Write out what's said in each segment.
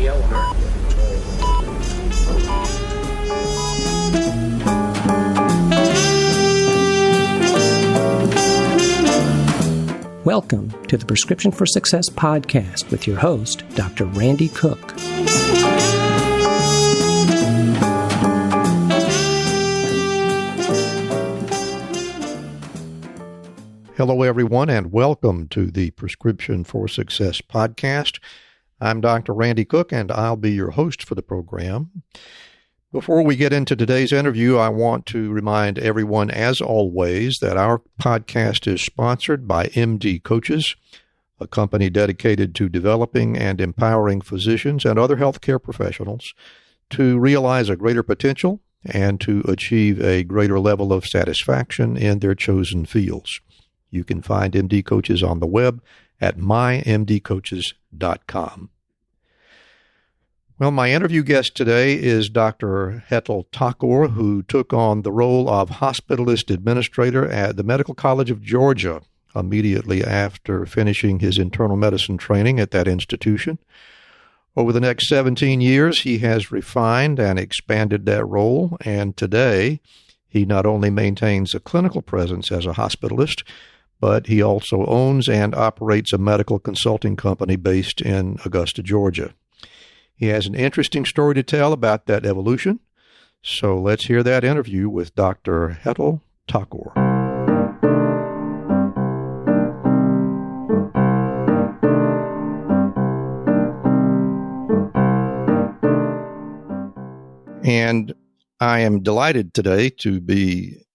owner. Welcome to the Prescription for Success podcast with your host, Dr. Randy Cook. Hello, everyone, and welcome to the Prescription for Success podcast. I'm Dr. Randy Cook, and I'll be your host for the program. Before we get into today's interview, I want to remind everyone, as always, that our podcast is sponsored by MD Coaches, a company dedicated to developing and empowering physicians and other healthcare professionals to realize a greater potential and to achieve a greater level of satisfaction in their chosen fields. You can find MD Coaches on the web at mymdcoaches.com. Well, my interview guest today is Dr. Hetal Thakore, who took on the role of hospitalist administrator at the Medical College of Georgia immediately after finishing his internal medicine training at that institution. Over the next 17 years, he has refined and expanded that role, and today he not only maintains a clinical presence as a hospitalist, but he also owns and operates a medical consulting company based in Augusta, Georgia. He has an interesting story to tell about that evolution, so let's hear that interview with Dr. Hetal Thakore. And I am delighted today to be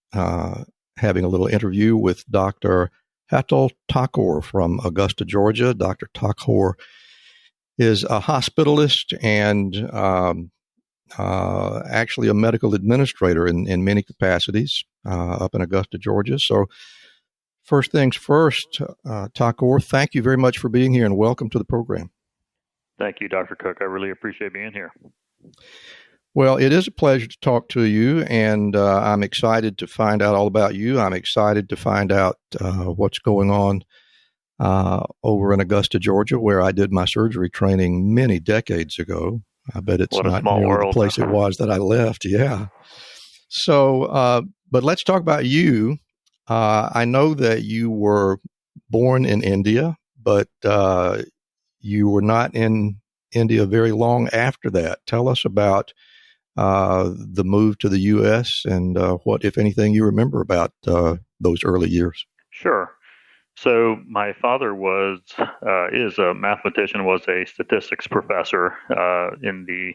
having a little interview with Dr. Hetal Thakore from Augusta, Georgia. Dr. Thakore is a hospitalist and actually a medical administrator in many capacities up in Augusta, Georgia. So first things first, Thakore, thank you very much for being here and welcome to the program. Thank you, Dr. Cook. I really appreciate being here. Well, it is a pleasure to talk to you, and I'm excited to find out all about you. I'm excited to find out what's going on over in Augusta, Georgia, where I did my surgery training many decades ago. I bet it's not nearly the place it was that I left. Yeah. So, but let's talk about you. I know that you were born in India, but you were not in India very long after that. Tell us about the move to the U.S. and what, if anything, you remember about those early years. Sure. So my father is a mathematician, was a statistics professor in the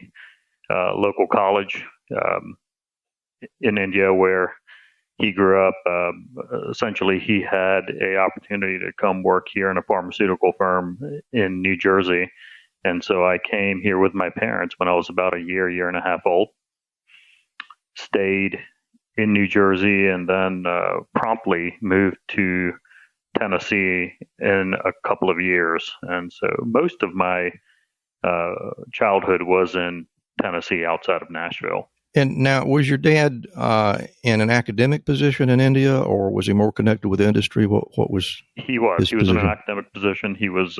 local college in India where he grew up. Essentially, he had an opportunity to come work here in a pharmaceutical firm in New Jersey. And so I came here with my parents when I was about a year and a half old, stayed in New Jersey, and then promptly moved to Tennessee in a couple of years. And so most of my childhood was in Tennessee outside of Nashville. And now, was your dad in an academic position in India, or was he more connected with industry? What was he was? He was position? In an academic position. He was,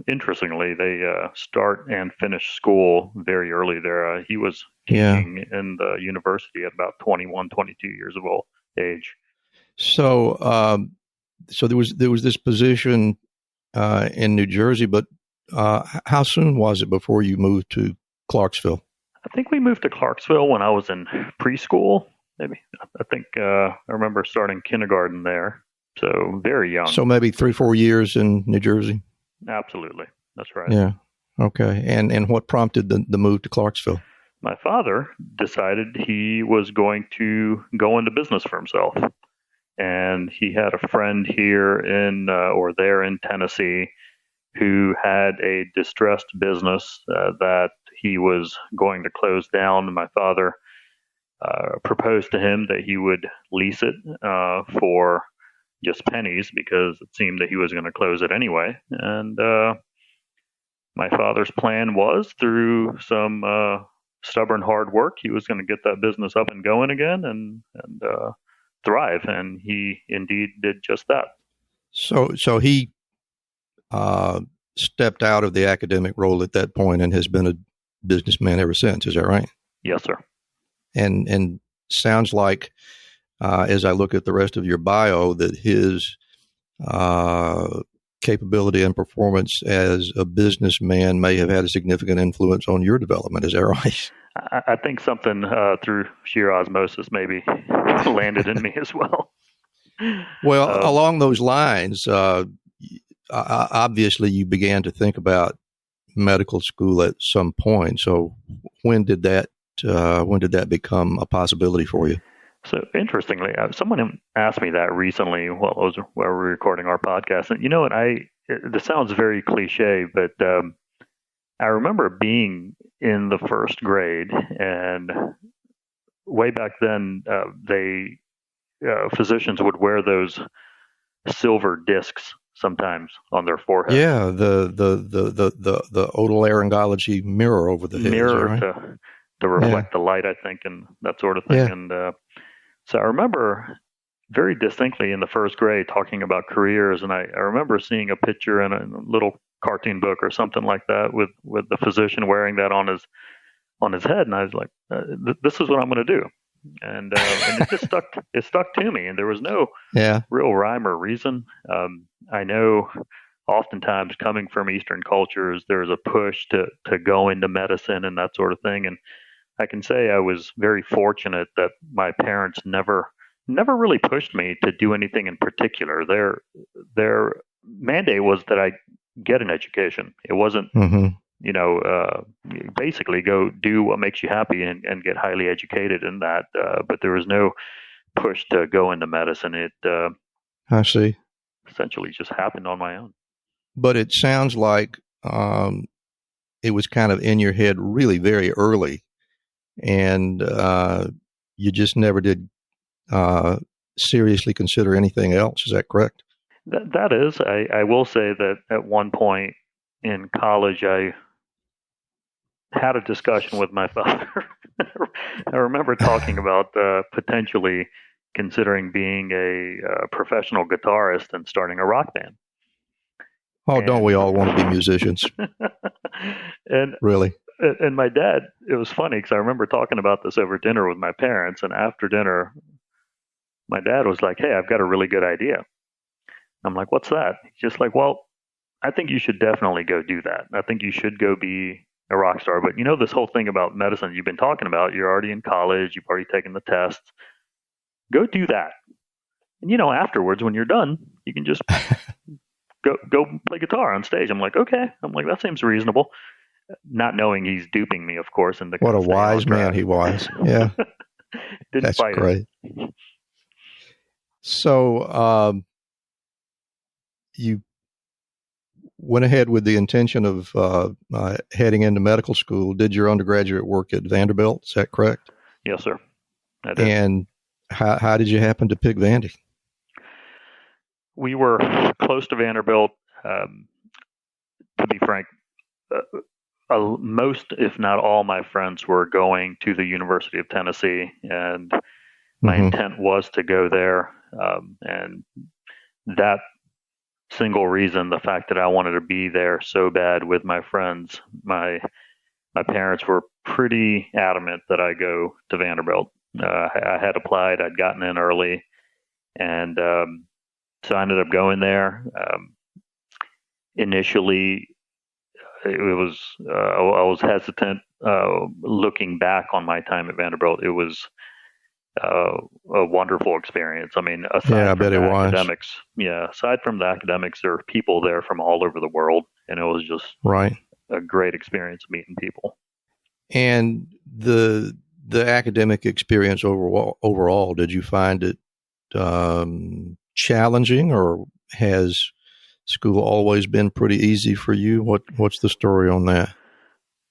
interestingly, they start and finish school very early there. He was teaching in the university at about 21, 22 years of age. So there was this position in New Jersey, but how soon was it before you moved to Clarksville? I think we moved to Clarksville when I was in preschool, maybe. I think I remember starting kindergarten there, so very young. So maybe 3-4 years in New Jersey? Absolutely. That's right. Yeah. Okay. And what prompted the move to Clarksville? My father decided he was going to go into business for himself. And he had a friend here there in Tennessee who had a distressed business that he was going to close down. My father proposed to him that he would lease it for just pennies because it seemed that he was going to close it anyway. And my father's plan was, through some stubborn hard work, he was going to get that business up and going again and thrive. And he indeed did just that. So he stepped out of the academic role at that point and has been businessman ever since. Is that right? Yes, sir. And sounds like, as I look at the rest of your bio, that his capability and performance as a businessman may have had a significant influence on your development. Is that right? I think something through sheer osmosis maybe landed in me as well. Well, along those lines, obviously you began to think about medical school at some point. So when did that become a possibility for you? So interestingly, someone asked me that recently while we were recording our podcast. And you know what? This sounds very cliche, but I remember being in the first grade, and way back then, physicians would wear those silver discs sometimes on their forehead. Yeah, the otolaryngology mirror over the head. Mirror right? to reflect the light, I think, and that sort of thing. Yeah. And so I remember very distinctly in the first grade talking about careers, and I remember seeing a picture in a little cartoon book or something like that with the physician wearing that on his head, and I was like, "This is what I'm going to do," and it just stuck. It stuck to me, and there was no real rhyme or reason. I know, oftentimes coming from Eastern cultures, there's a push to go into medicine and that sort of thing, and I can say I was very fortunate that my parents never really pushed me to do anything in particular. Their mandate was that I get an education. It wasn't, basically go do what makes you happy and get highly educated in that. But there was no push to go into medicine. It, I see. Essentially just happened on my own. But it sounds like it was kind of in your head really very early. And you just never did seriously consider anything else. Is that correct? That is. I will say that at one point in college, I had a discussion with my father. I remember talking about potentially considering being a professional guitarist and starting a rock band. Oh, don't we all want to be musicians? And really? And my dad, it was funny because I remember talking about this over dinner with my parents, and after dinner, my dad was like, "Hey, I've got a really good idea." I'm like, "What's that?" He's just like, "Well, I think you should definitely go do that. I think you should go be a rock star. But this whole thing about medicine you've been talking about, you're already in college, you've already taken the tests. Go do that. And, afterwards, when you're done, you can just go play guitar on stage." I'm like, "Okay." I'm like, "That seems reasonable." Not knowing he's duping me, of course. And what a wise man he was. Yeah. That's great. So you went ahead with the intention of heading into medical school. Did your undergraduate work at Vanderbilt? Is that correct? Yes, sir. I did. And how did you happen to pick Vandy? We were close to Vanderbilt. To be frank, most, if not all, my friends were going to the University of Tennessee, and my intent was to go there. And that single reason, the fact that I wanted to be there so bad with my friends, my parents were pretty adamant that I go to Vanderbilt. I had applied, I'd gotten in early, and so I ended up going there. Initially, it was I was hesitant. Looking back on my time at Vanderbilt, it was a wonderful experience. I mean, aside from the academics, aside from the academics, there were people there from all over the world, and it was just a great experience meeting people. And the academic experience overall, did you find it challenging, or has school always been pretty easy for you? What's the story on that?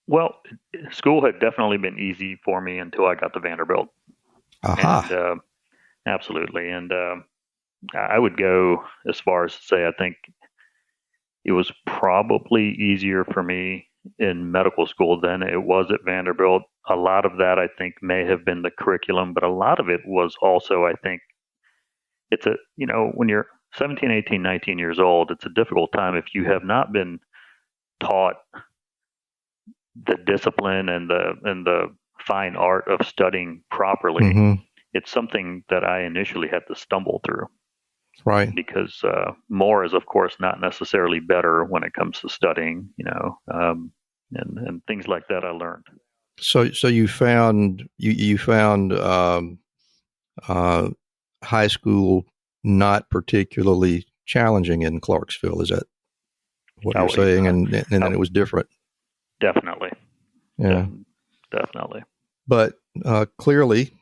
Well, school had definitely been easy for me until I got to Vanderbilt. Aha. And, absolutely. And I would go as far as to say I think it was probably easier for me in medical school than it was at Vanderbilt. A lot of that, I think, may have been the curriculum, but a lot of it was also, I think, it's when you're 17, 18, 19 years old, it's a difficult time if you have not been taught the discipline and the fine art of studying properly, Mm-hmm. it's something that I initially had to stumble through. Right. Because more is, of course, not necessarily better when it comes to studying, and things like that I learned. So you found high school not particularly challenging in Clarksville. Is that what you're saying? And then it was different. Definitely. Yeah. Definitely. But clearly,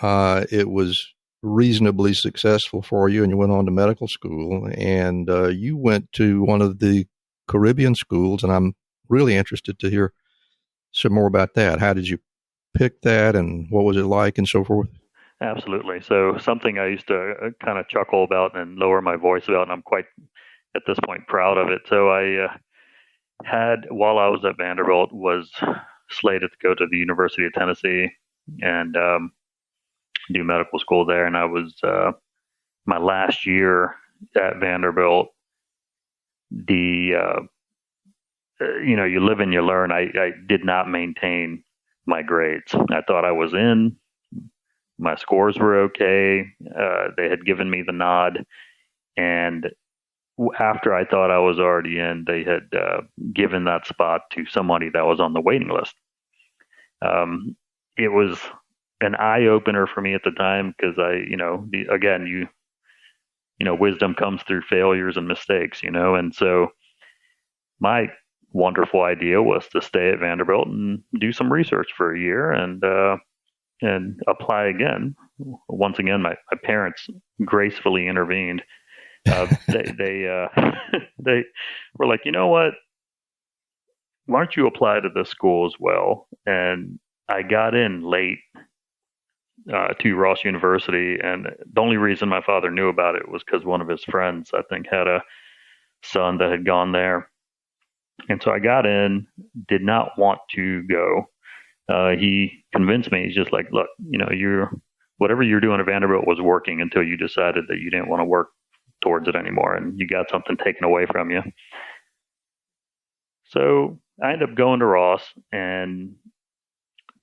it was reasonably successful for you, and you went on to medical school, and you went to one of the Caribbean schools, and I'm really interested to hear some more about that. How did you pick that, and what was it like, and so forth? Absolutely. So something I used to kind of chuckle about and lower my voice about, and I'm quite, at this point, proud of it. So I had, while I was at Vanderbilt, was slated to go to the University of Tennessee and do medical school there. And I was, my last year at Vanderbilt, you live and you learn. I did not maintain my grades. I thought I was in. My scores were okay. They had given me the nod. And after I thought I was already in, they had given that spot to somebody that was on the waiting list. It was an eye opener for me at the time because wisdom comes through failures and mistakes, and so my wonderful idea was to stay at Vanderbilt and do some research for a year and apply again. Once again, my parents gracefully intervened. They were like, you know what? Why don't you apply to this school as well? And I got in late to Ross University, and the only reason my father knew about it was because one of his friends, I think, had a son that had gone there. And so I got in, did not want to go. He convinced me. He's just like, look, whatever you're doing at Vanderbilt was working until you decided that you didn't want to work towards it anymore, and you got something taken away from you. So I ended up going to Ross, and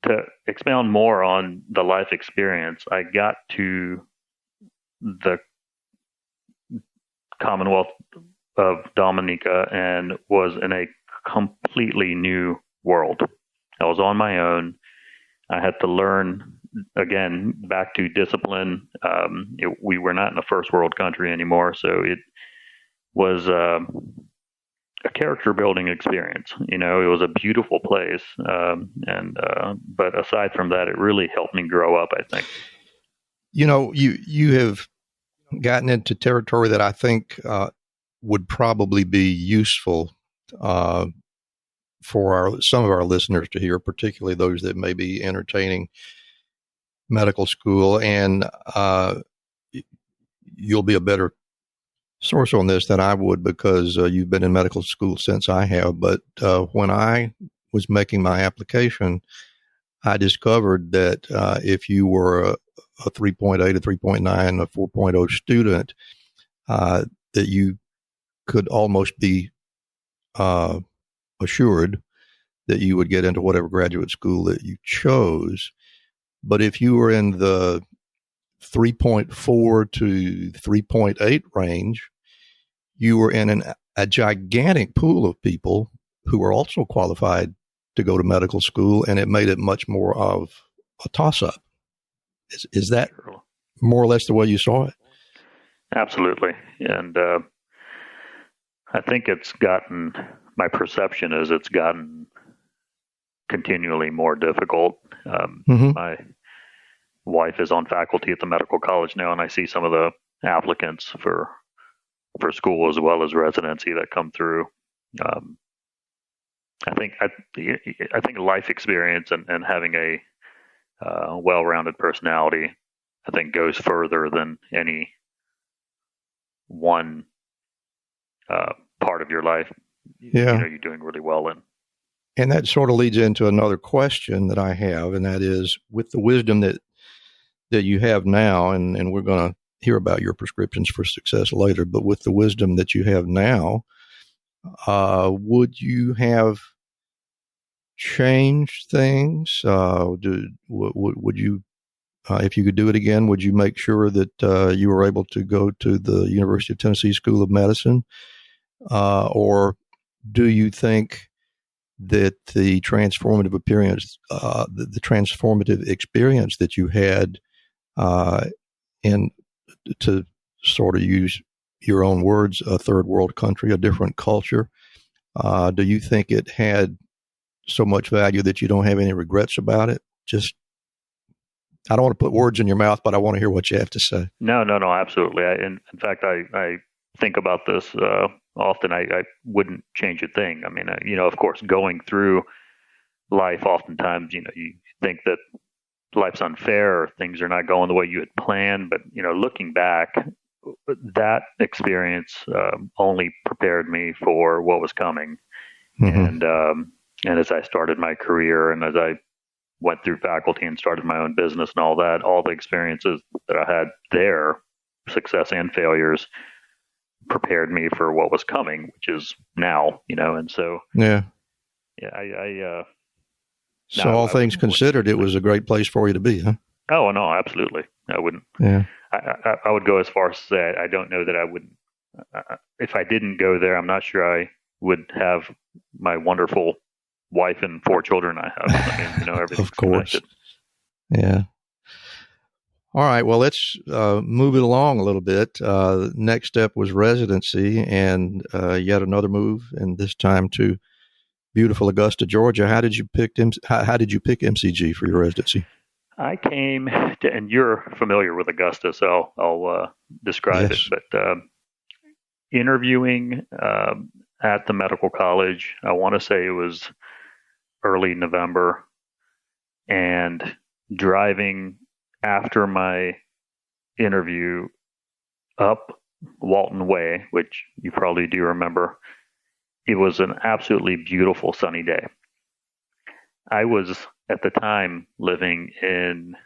to expound more on the life experience, I got to the Commonwealth of Dominica and was in a completely new world. I was on my own. I had to learn, again, back to discipline. We were not in a first world country anymore, so it was a character building experience. It was a beautiful place, but aside from that, it really helped me grow up, I think. You have gotten into territory that I think would probably be useful for some of our listeners to hear, particularly those that may be entertaining medical school. And you'll be a better source on this than I would because you've been in medical school since I have. But when I was making my application, I discovered that if you were a 3.8, a 3.9, a 4.0 student, that you could almost be assured that you would get into whatever graduate school that you chose. But if you were in the 3.4 to 3.8 range, you were in a gigantic pool of people who were also qualified to go to medical school, and it made it much more of a toss-up. Is that more or less the way you saw it? Absolutely. And I think my perception is it's gotten continually more difficult. My wife is on faculty at the medical college now, and I see some of the applicants for school as well as residency that come through. I think life experience and having a well-rounded personality, I think, goes further than any one part of your life. Yeah, you're doing really well in. And that sort of leads into another question that I have, and that is, with the wisdom that you have now, and we're going to hear about your prescriptions for success later, but with the wisdom that you have now, would you have change things? Would you, if you could do it again, would you make sure that you were able to go to the University of Tennessee School of Medicine? Or do you think that the transformative experience that you had in, to sort of use your own words, a third world country, a different culture, do you think it had so much value that you don't have any regrets about it? Just, I don't want to put words in your mouth, but I want to hear what you have to say. No, absolutely. In fact, I think about this often. I wouldn't change a thing. I mean, of course, going through life, oftentimes, you think that life's unfair or things are not going the way you had planned. But, looking back, that experience only prepared me for what was coming. Mm-hmm. And as I started my career and as I went through faculty and started my own business and all that, all the experiences that I had there, success and failures, prepared me for what was coming, which is now, and so. Yeah. Yeah. So all things considered, it was a great place for you to be, huh? Oh, no, absolutely. I wouldn't. Yeah. I would go as far as to say I don't know that I wouldn't. If I didn't go there, I'm not sure I would have my wonderful wife and 4 children I have. I mean, everything's of course. Connected. Yeah. All right. Well, let's move it along a little bit. Next step was residency, and yet another move, and this time to beautiful Augusta, Georgia. How did you pick MCG for your residency? I came to, and you're familiar with Augusta, so I'll describe yes. it. But interviewing at the medical college, I want to say it was early November, and driving after my interview up Walton Way, which you probably do remember. It was an absolutely beautiful sunny day. I was at the time living in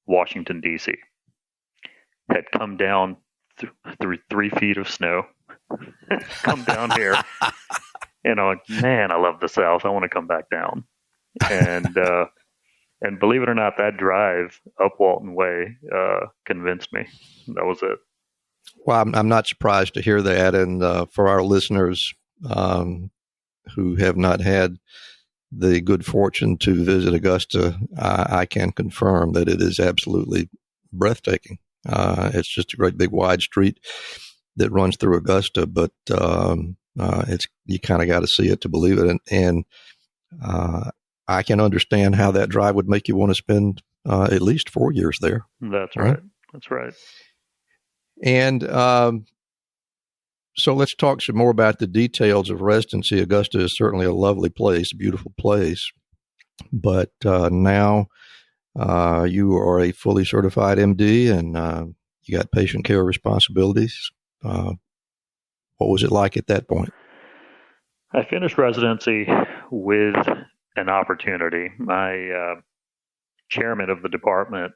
Washington, D.C. Had come down through 3 feet of snow, come down here, and I'm like, man, I love the South. I want to come back down. And believe it or not, that drive up Walton Way convinced me. That was it. Well, I'm not surprised to hear that. And for our listeners who have not had the good fortune to visit Augusta, I can confirm that it is absolutely breathtaking. It's just a great big wide street that runs through Augusta, but it's, you kind of got to see it to believe it. And I can understand how that drive would make you want to spend at least 4 years there. That's right. That's right. And so let's talk some more about the details of residency. Augusta is certainly a lovely place, a beautiful place. But now you are a fully certified MD, and you got patient care responsibilities. What was it like at that point? I finished residency with an opportunity. My chairman of the department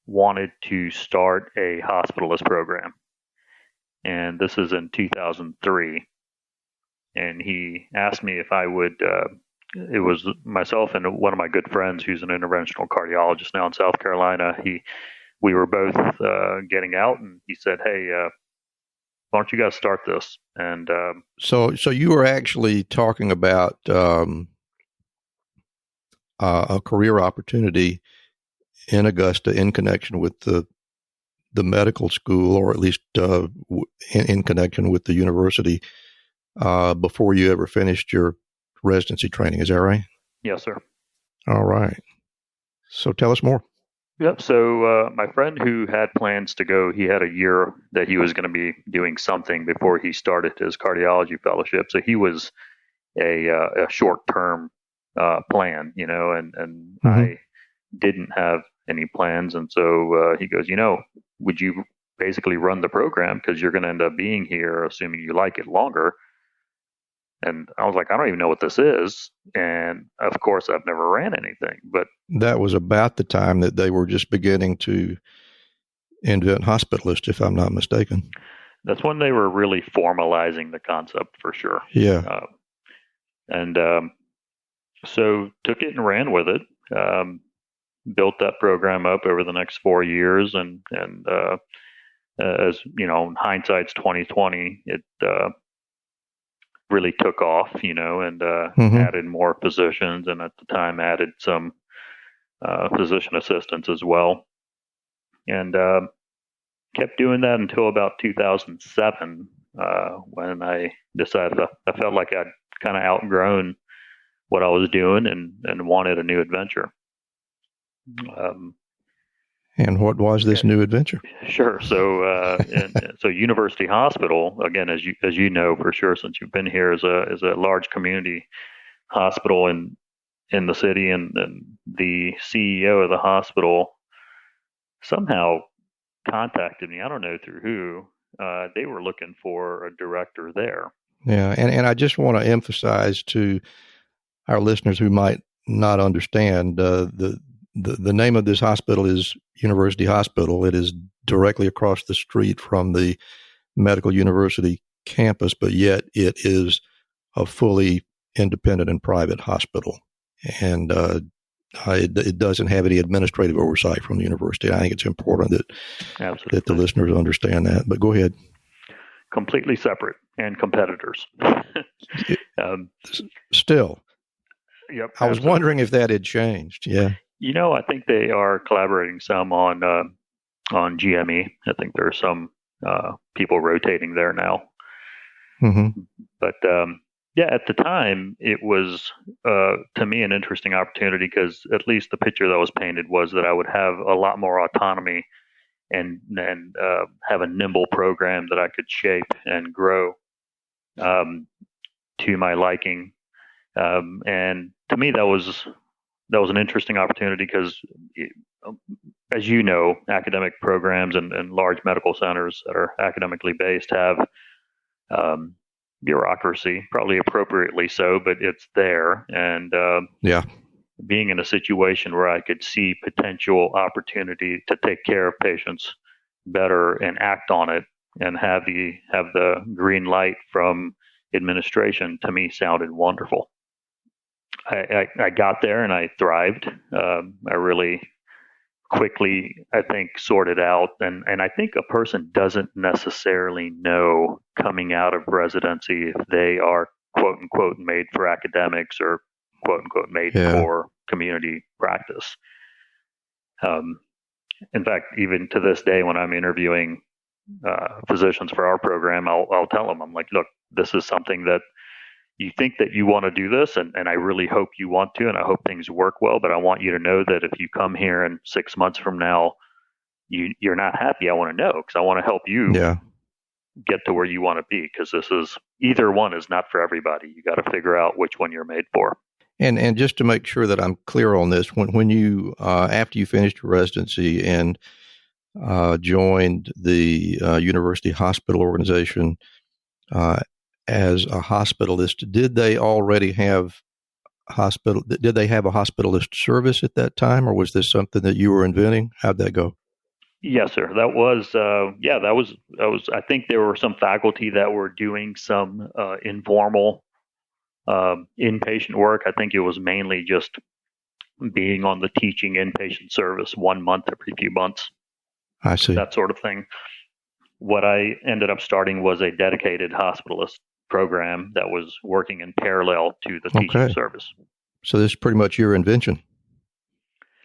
wanted to start a hospitalist program. And this is in 2003. And he asked me if I would, it was myself and one of my good friends who's an interventional cardiologist now in South Carolina. We were both getting out, and he said, hey, why don't you guys start this? And so you were actually talking about a career opportunity in Augusta in connection with the medical school, or at least in connection with the university, before you ever finished your residency training. Is that right? Yes, sir. All right. So tell us more. Yep. So my friend who had plans to go, he had a year that he was going to be doing something before he started his cardiology fellowship. So he was a short-term plan, and mm-hmm. I didn't have any plans. And so he goes, would you basically run the program, because you're going to end up being here, assuming you like it, longer. And I was like, I don't even know what this is. And of course, I've never ran anything. But that was about the time that they were just beginning to invent hospitalist, if I'm not mistaken. That's when they were really formalizing the concept, for sure. Yeah. So took it and ran with it. Built that program up over the next 4 years, and as you know, hindsight's 2020. It really took off, and added more positions, and at the time added some physician assistants as well, and kept doing that until about 2007, when I decided I felt like I'd kind of outgrown what I was doing and wanted a new adventure. And what was this new adventure? Sure. So, so University Hospital, again, as you know for sure, since you've been here, is a large community hospital in the city, and the CEO of the hospital somehow contacted me. I don't know through who. They were looking for a director there. Yeah, and I just want to emphasize to our listeners who might not understand, the name of this hospital is University Hospital. It is directly across the street from the Medical University campus, but yet it is a fully independent and private hospital. And it doesn't have any administrative oversight from the university. I think it's important that the listeners understand that. But go ahead. Completely separate and competitors. Still. Yep. I was wondering if that had changed. Yeah. I think they are collaborating some on GME. I think there are some people rotating there now. Mm-hmm. But at the time, it was to me an interesting opportunity, because at least the picture that was painted was that I would have a lot more autonomy and have a nimble program that I could shape and grow to my liking. And to me, that was an interesting opportunity, because, as you know, academic programs and large medical centers that are academically based have bureaucracy, probably appropriately so, but it's there. And being in a situation where I could see potential opportunity to take care of patients better and act on it and have the green light from administration, to me sounded wonderful. I got there and I thrived. I really quickly, I think, sorted out. And I think a person doesn't necessarily know coming out of residency if they are, quote unquote, made for academics or, quote unquote, made for community practice. In fact, even to this day, when I'm interviewing physicians for our program, I'll tell them, I'm like, look, this is something that you think that you want to do this, and I really hope you want to, and I hope things work well, but I want you to know that if you come here and 6 months from now, you're not happy, I want to know, because I want to help you get to where you want to be, because either one is not for everybody. You got to figure out which one you're made for. And just to make sure that I'm clear on this, when you, after you finished your residency and joined the University Hospital Organization, as a hospitalist, did they already have Did they have a hospitalist service at that time, or was this something that you were inventing? How'd that go? Yes, sir. That was. I think there were some faculty that were doing some informal inpatient work. I think it was mainly just being on the teaching inpatient service 1 month every few months. I see. That sort of thing. What I ended up starting was a dedicated hospitalist program that was working in parallel to the teaching service. So this is pretty much your invention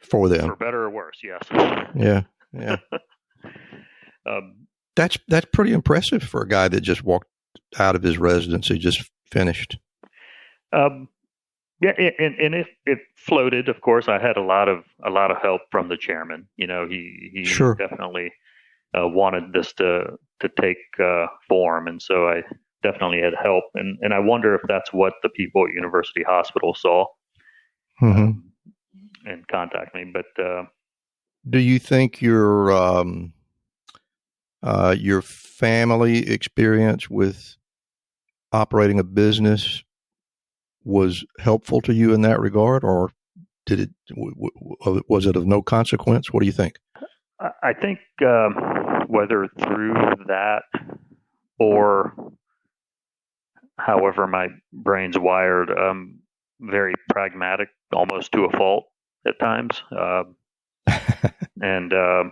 for them. For better or worse, yes. Yeah. That's pretty impressive for a guy that just walked out of his residency, just finished. And it floated. Of course, I had a lot of help from the chairman. He definitely wanted this to take form, and so I definitely had help. And I wonder if that's what the people at University Hospital saw and contact me. But do you think your family experience with operating a business was helpful to you in that regard, or was it of no consequence? What do you think? I think whether through that or however my brain's wired, very pragmatic, almost to a fault at times. And I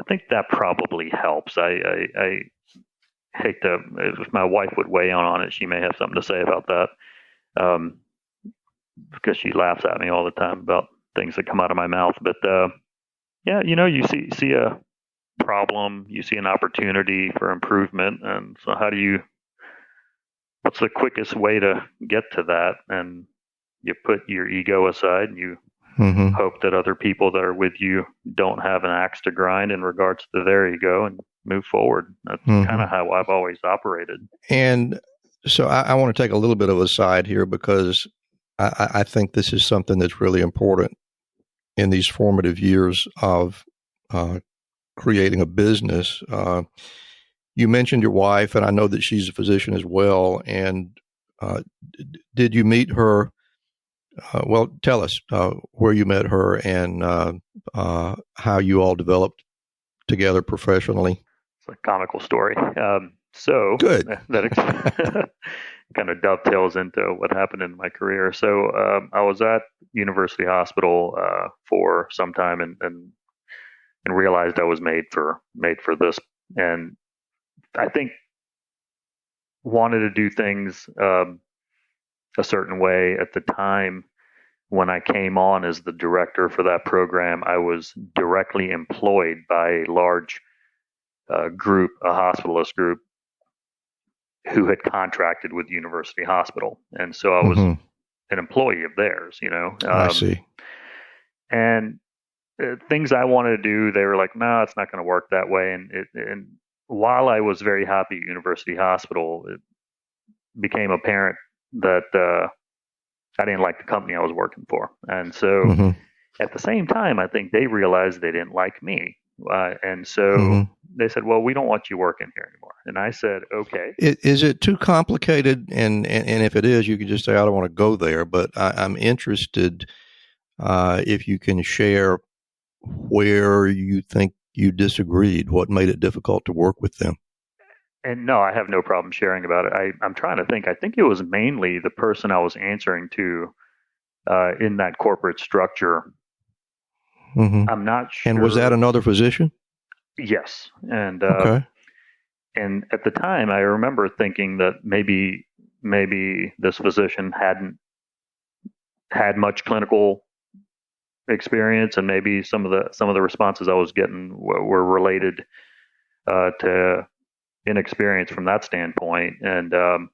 think that probably helps. I hate to, if my wife would weigh in on it, she may have something to say about that, because she laughs at me all the time about things that come out of my mouth. But yeah, you see a problem, you see an opportunity for improvement, and so what's the quickest way to get to that? And you put your ego aside, and you hope that other people that are with you don't have an axe to grind in regards to their ego, and move forward. That's kind of how I've always operated. And so I want to take a little bit of a side here, because I think this is something that's really important in these formative years of creating a business. You mentioned your wife, and I know that she's a physician as well. And did you meet her? Well, tell us where you met her and how you all developed together professionally. It's a comical story. So good. That kind of dovetails into what happened in my career. So I was at University Hospital for some time, and realized I was made for this, and I think wanted to do things a certain way. At the time when I came on as the director for that program, I was directly employed by a large group, a hospitalist group, who had contracted with University Hospital. And so I was an employee of theirs, I see. And things I wanted to do, they were like, no, it's not going to work that way. And while I was very happy at University Hospital, it became apparent that I didn't like the company I was working for. And so at the same time, I think they realized they didn't like me. And so they said, well, we don't want you working here anymore. And I said, okay. Is it too complicated? And if it is, you can just say, I don't want to go there. But I'm interested if you can share where you think you disagreed, what made it difficult to work with them. And no, I have no problem sharing about it. I'm trying to think. I think it was mainly the person I was answering to in that corporate structure. I'm not sure. And was that another physician? Yes. And okay. And at the time, I remember thinking that maybe this physician hadn't had much clinical experience, and maybe some of the responses I was getting were related to inexperience from that standpoint. And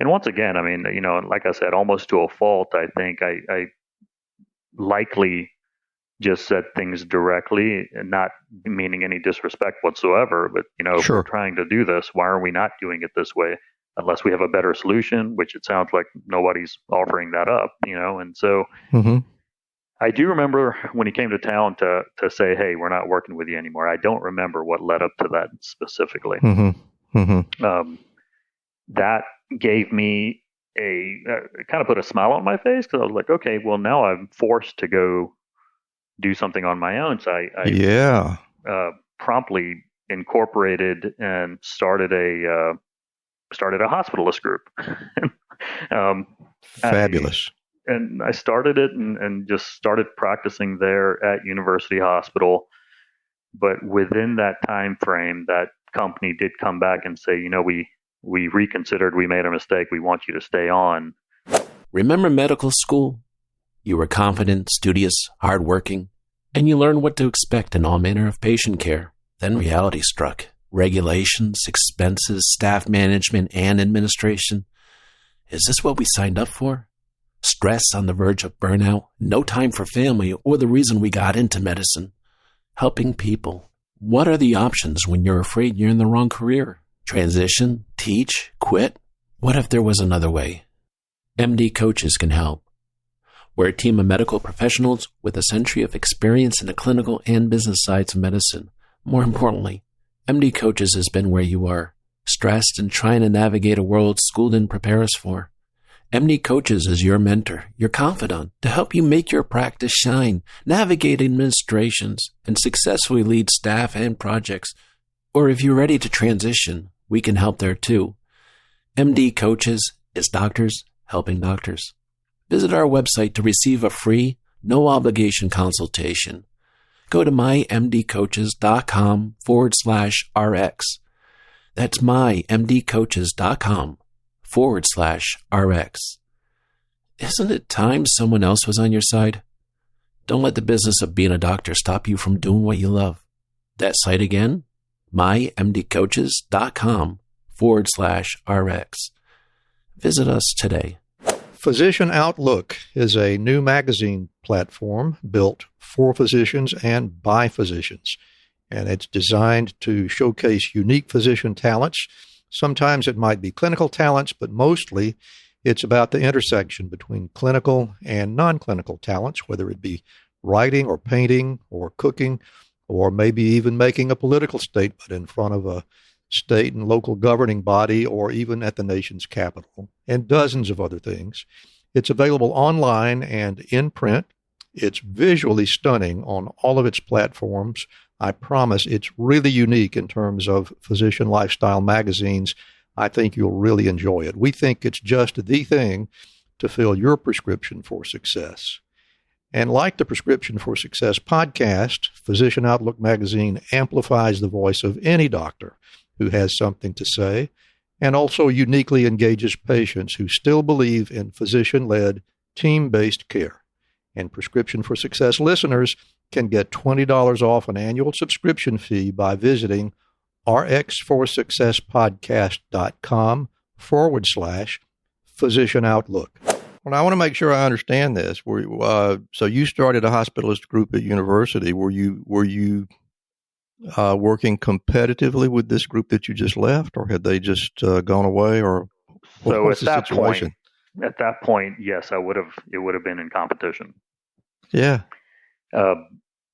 once again, I mean, like I said, almost to a fault, I think I likely just said things directly, and not meaning any disrespect whatsoever. But, if we're trying to do this, why are we not doing it this way? Unless we have a better solution, which it sounds like nobody's offering that up, and so I do remember when he came to town to say, hey, we're not working with you anymore. I don't remember what led up to that specifically. That gave me kind of put a smile on my face, because I was like, okay, well, now I'm forced to go do something on my own. So I promptly incorporated and started a hospitalist group. Fabulous. And I started it and just started practicing there at University Hospital. But within that time frame, that company did come back and say, we reconsidered, we made a mistake, we want you to stay on. Remember medical school? You were confident, studious, hardworking, and you learned what to expect in all manner of patient care. Then reality struck. Regulations, expenses, staff management, and administration. Is this what we signed up for? Stress on the verge of burnout, no time for family, or the reason we got into medicine. Helping people. What are the options when you're afraid you're in the wrong career? Transition? Teach? Quit? What if there was another way? MD Coaches can help. We're a team of medical professionals with a century of experience in the clinical and business sides of medicine. More importantly, MD Coaches has been where you are, stressed and trying to navigate a world school didn't prepare us for. MD Coaches is your mentor, your confidant, to help you make your practice shine, navigate administrations, and successfully lead staff and projects. Or if you're ready to transition, we can help there too. MD Coaches is doctors helping doctors. Visit our website to receive a free, no-obligation consultation. Go to mymdcoaches.com/RX. That's mymdcoaches.com/RX. Isn't it time someone else was on your side? Don't let the business of being a doctor stop you from doing what you love. That site again, mymdcoaches.com/RX. Visit us today. Physician Outlook is a new magazine platform built for physicians and by physicians, and it's designed to showcase unique physician talents. Sometimes it might be clinical talents, but mostly it's about the intersection between clinical and non-clinical talents, whether it be writing or painting or cooking or maybe even making a political statement in front of a state and local governing body, or even at the nation's capital, and dozens of other things. It's available online and in print. It's visually stunning on all of its platforms. I promise it's really unique in terms of physician lifestyle magazines. I think you'll really enjoy it. We think it's just the thing to fill your prescription for success. And like the Prescription for Success podcast, Physician Outlook magazine amplifies the voice of any doctor who has something to say, and also uniquely engages patients who still believe in physician-led, team-based care. And Prescription for Success listeners can get $20 off an annual subscription fee by visiting rxforsuccesspodcast.com/Physician Outlook. Well, I want to make sure I understand this. So you started a hospitalist group at university. Were you working competitively with this group that you just left, or had they just gone away, or so what's the situation? At that point, yes, it would have been in competition. Yeah.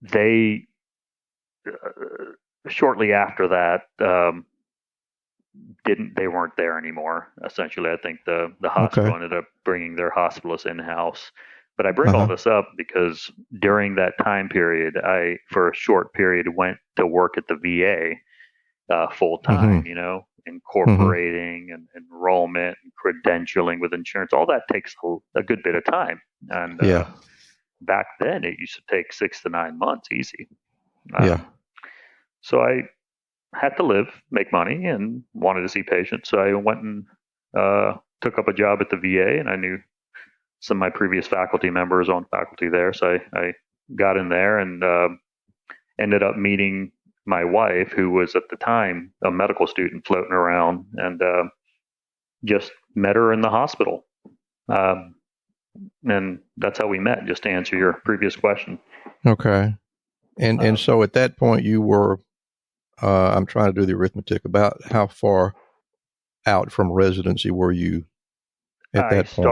They shortly after that they weren't there anymore. Essentially, I think the hospital ended up bringing their hospitalist in-house. But I bring all this up because during that time period, I, for a short period, went to work at the VA full time, incorporating and enrollment and credentialing with insurance. All that takes a good bit of time. And back then, it used to take 6 to 9 months easy. So I had to make money, and wanted to see patients. So I went and took up a job at the VA, and I knew some of my previous faculty members on faculty there. So I got in there and ended up meeting my wife, who was at the time a medical student floating around, and just met her in the hospital. And that's how we met, just to answer your previous question. Okay. And so at that point you were, I'm trying to do the arithmetic, about how far out from residency were you at that point?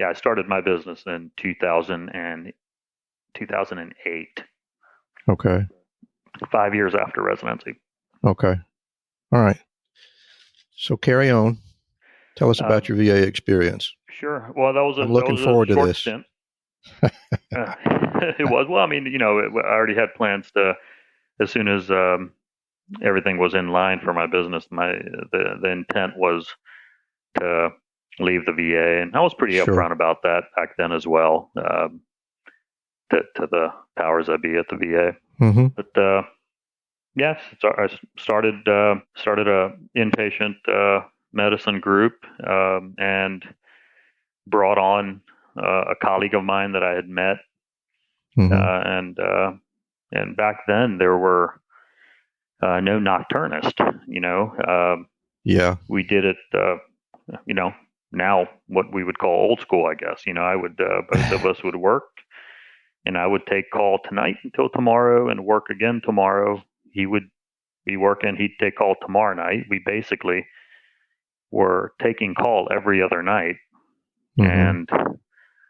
I started my business in 2008. Okay. 5 years after residency. Okay. All right. So carry on. Tell us about your VA experience. Sure. Well, I'm looking forward to this. Stint. It was. Well, I mean, I already had plans to, as soon as everything was in line for my business, the intent was to leave the VA, and I was pretty upfront about that back then as well, to the powers that be at the VA. Mm-hmm. But yes, I started a inpatient medicine group, and brought on a colleague of mine that I had met, and back then there were no nocturnists. We did it. Now what we would call old school, I guess. I would both of us would work, and I would take call tonight until tomorrow, and work again tomorrow. He would be working. He'd take call tomorrow night. We basically were taking call every other night. And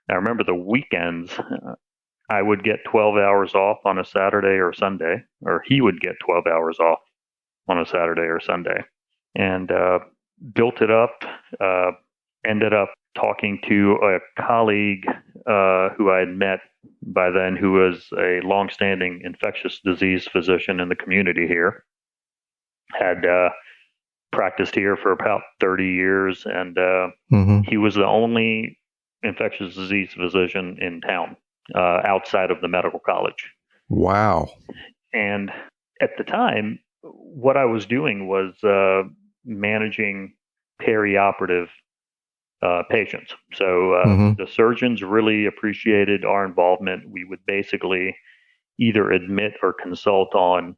I remember the weekends, I would get 12 hours off on a Saturday or Sunday, or he would get 12 hours off on a Saturday or Sunday, and built it up. Ended up talking to a colleague who I had met by then, who was a longstanding infectious disease physician in the community here. Had practiced here for about 30 years, and he was the only infectious disease physician in town outside of the medical college. Wow. And at the time, what I was doing was managing perioperative patients. So the surgeons really appreciated our involvement. We would basically either admit or consult on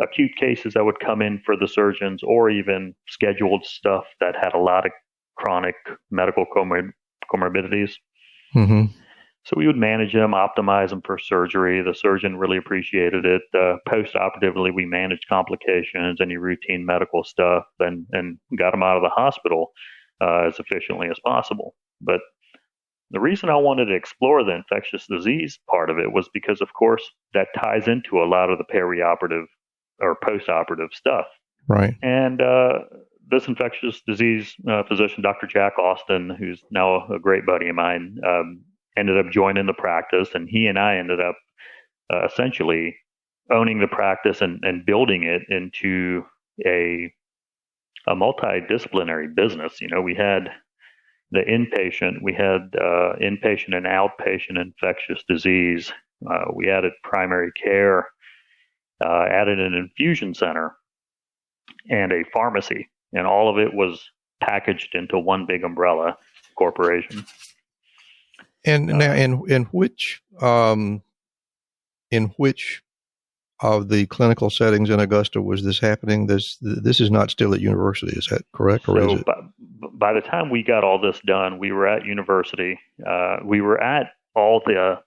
acute cases that would come in for the surgeons, or even scheduled stuff that had a lot of chronic medical comorbidities. So we would manage them, optimize them for surgery. The surgeon really appreciated it. Post-operatively, we managed complications, any routine medical stuff, and got them out of the hospital as efficiently as possible. But the reason I wanted to explore the infectious disease part of it was because, of course, that ties into a lot of the perioperative or post-operative stuff. Right. And this infectious disease physician, Dr. Jack Austin, who's now a great buddy of mine, ended up joining the practice, and he and I ended up essentially owning the practice and building it into a multidisciplinary business. We had the inpatient, we had inpatient and outpatient infectious disease. We added primary care, added an infusion center, and a pharmacy, and all of it was packaged into one big umbrella corporation. And now, in which of the clinical settings in Augusta was this happening? This is not still at university, is that correct, or is it? By the time we got all this done, we were at university. We were at all the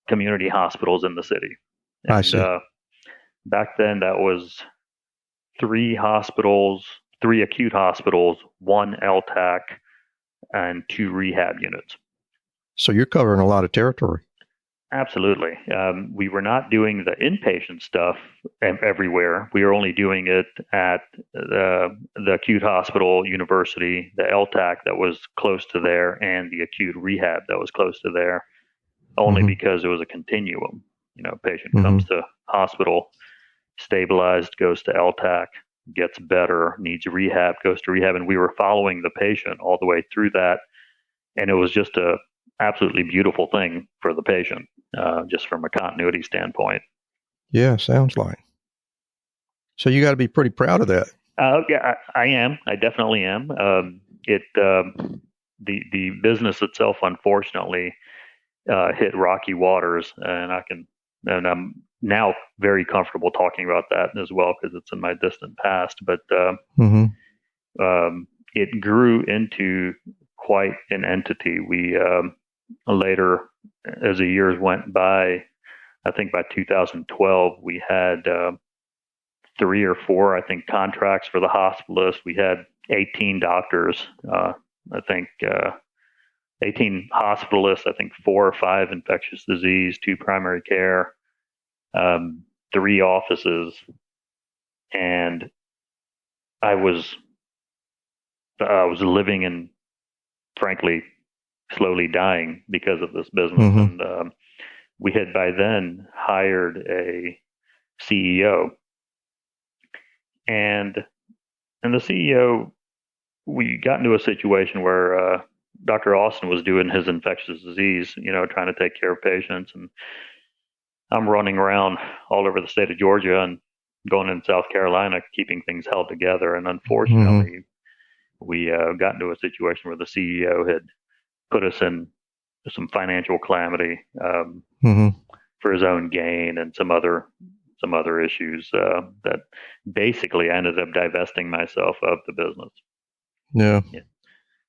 community hospitals in the city. And, I see. Back then, that was 3 hospitals, 3 acute hospitals, 1 LTAC, and 2 rehab units. So you're covering a lot of territory. Absolutely. We were not doing the inpatient stuff everywhere. We were only doing it at the acute hospital, university, the LTAC that was close to there, and the acute rehab that was close to there, only because it was a continuum. Patient comes to hospital, stabilized, goes to LTAC, gets better, needs rehab, goes to rehab, and we were following the patient all the way through that. And it was just a absolutely beautiful thing for the patient, just from a continuity standpoint. Yeah, sounds like. So you got to be pretty proud of that. Yeah, I am. I definitely am. The business itself, unfortunately, hit rocky waters, and I'm now very comfortable talking about that as well because it's in my distant past. But it grew into quite an entity. We later, as the years went by, I think by 2012, we had 3 or 4, I think, contracts for the hospitalist. We had 18 doctors, I think 18 hospitalists, I think 4 or 5 infectious disease, 2 primary care, 3 offices. And I was living and, frankly, slowly dying because of this business. And we had by then hired a CEO. And the CEO, we got into a situation where Dr. Austin was doing his infectious disease, trying to take care of patients. And I'm running around all over the state of Georgia and going in South Carolina, keeping things held together. And unfortunately, we got into a situation where the CEO had put us in some financial calamity for his own gain and some other issues that basically I ended up divesting myself of the business. Yeah.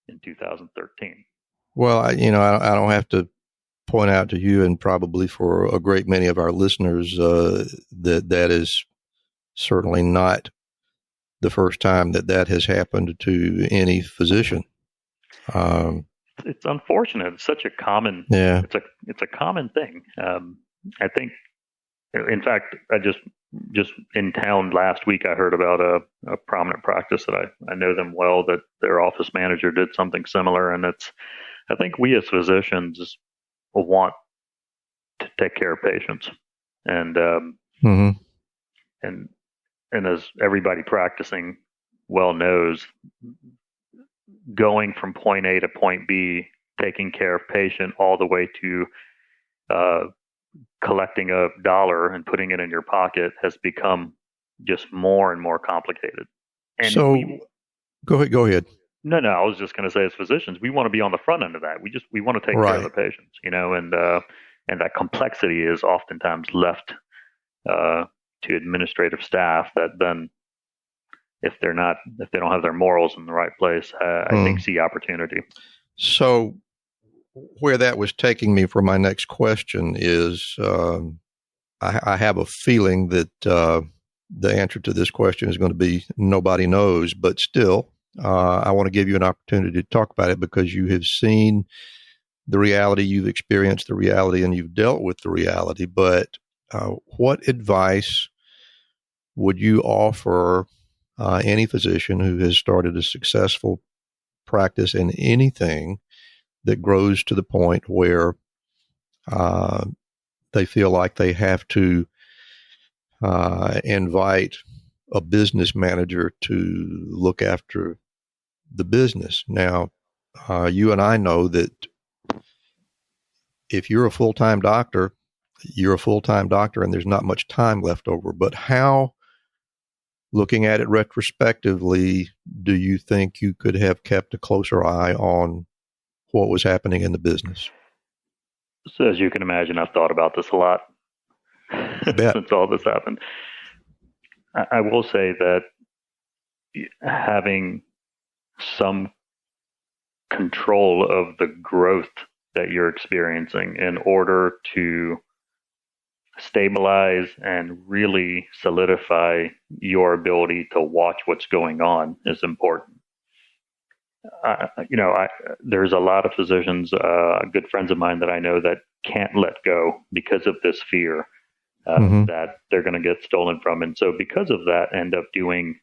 In 2013. Well, I don't have to point out to you, and probably for a great many of our listeners, that is certainly not the first time that has happened to any physician. It's unfortunate. It's such a common. Yeah. It's a common thing. I think, in fact, I just in town last week, I heard about a prominent practice that I know them well, that their office manager did something similar. And I think we as physicians want to take care of patients, and and as everybody practicing well knows, going from point A to point B, taking care of patient all the way to collecting a dollar and putting it in your pocket has become just more and more complicated. And so go ahead. No, I was just going to say, as physicians, we want to be on the front end of that. We want to take care of the patients, and that complexity is oftentimes left to administrative staff that then, if they don't have their morals in the right place, I think see opportunity. So where that was taking me for my next question is, I have a feeling that the answer to this question is going to be nobody knows, but still, I want to give you an opportunity to talk about it because you have seen the reality, you've experienced the reality, and you've dealt with the reality. But what advice would you offer any physician who has started a successful practice in anything that grows to the point where they feel like they have to invite a business manager to look after the business? Now, you and I know that if you're a full-time doctor, you're a full-time doctor and there's not much time left over. But how, looking at it retrospectively, do you think you could have kept a closer eye on what was happening in the business? So as you can imagine, I've thought about this a lot since all this happened. I will say that having some control of the growth that you're experiencing in order to stabilize and really solidify your ability to watch what's going on is important. There's a lot of physicians, good friends of mine that I know, that can't let go because of this fear that they're going to get stolen from. And so because of that, end up doing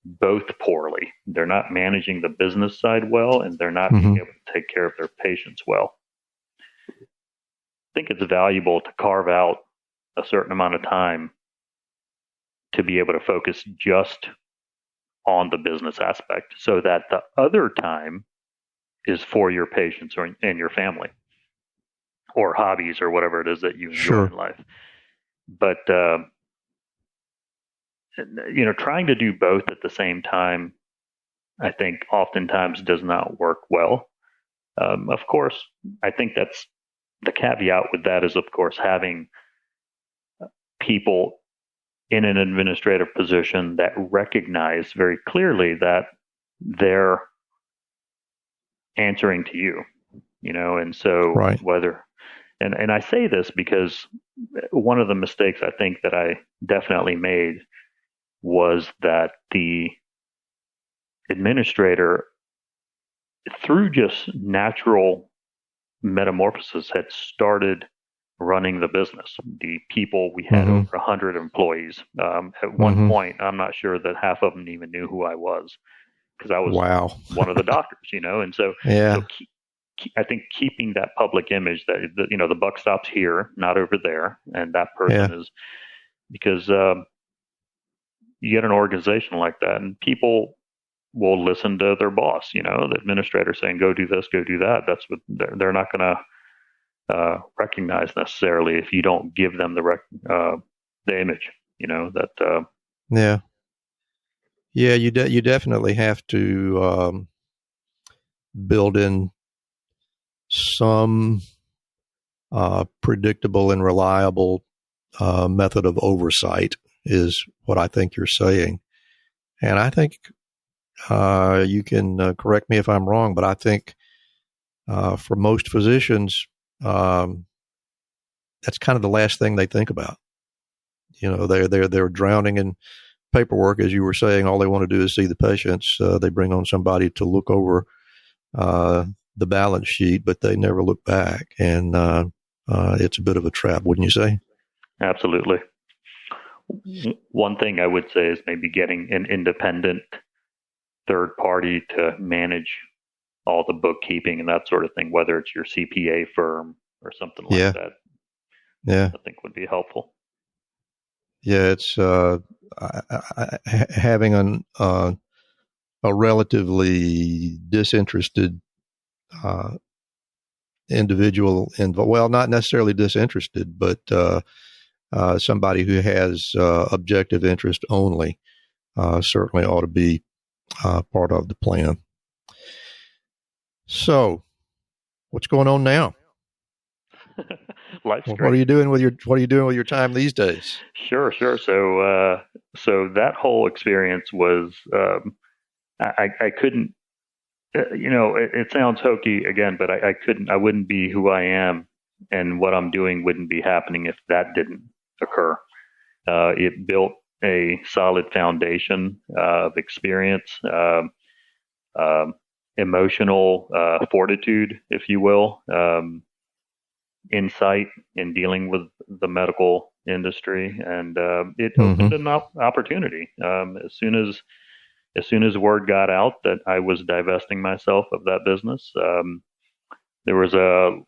both poorly. They're not managing the business side well, and they're not being able to take care of their patients well. I think it's valuable to carve out a certain amount of time to be able to focus just on the business aspect so that the other time is for your patients and your family or hobbies or whatever it is that you enjoy in life. But, trying to do both at the same time, I think oftentimes does not work well. Of course, I think that's the caveat with that is, of course, having people in an administrative position that recognize very clearly that they're answering to you, and so whether, and I say this because one of the mistakes I think that I definitely made was that the administrator, through just natural metamorphosis, had started running the business. The people, we had over 100 employees. At one point, I'm not sure that half of them even knew who I was because I was one of the doctors, and so, I think keeping that public image that, the buck stops here, not over there, and that person is, because you get an organization like that and people will listen to their boss, the administrator saying, go do this, go do that. That's what they're not going to recognize necessarily if you don't give them the image, that. You definitely have to build in some predictable and reliable method of oversight is what I think you're saying. And I think you can correct me if I'm wrong, but I think for most physicians, that's kind of the last thing they think about. They're drowning in paperwork, as you were saying. All they want to do is see the patients. They bring on somebody to look over the balance sheet, but they never look back. And it's a bit of a trap, wouldn't you say? Absolutely. One thing I would say is maybe getting an independent third party to manage all the bookkeeping and that sort of thing, whether it's your CPA firm or something like that. I think would be helpful. Yeah, it's having a relatively disinterested individual involved. Well, not necessarily disinterested, but somebody who has objective interest only certainly ought to be part of the plan. So, what's going on now? Life's What great. are you doing with your time these days? Sure. So that whole experience was, I couldn't, it sounds hokey again, but I wouldn't be who I am, and what I'm doing wouldn't be happening if that didn't occur. It built a solid foundation of experience, emotional fortitude, if you will, insight in dealing with the medical industry, and it opened an opportunity. As soon as word got out that I was divesting myself of that business, there was a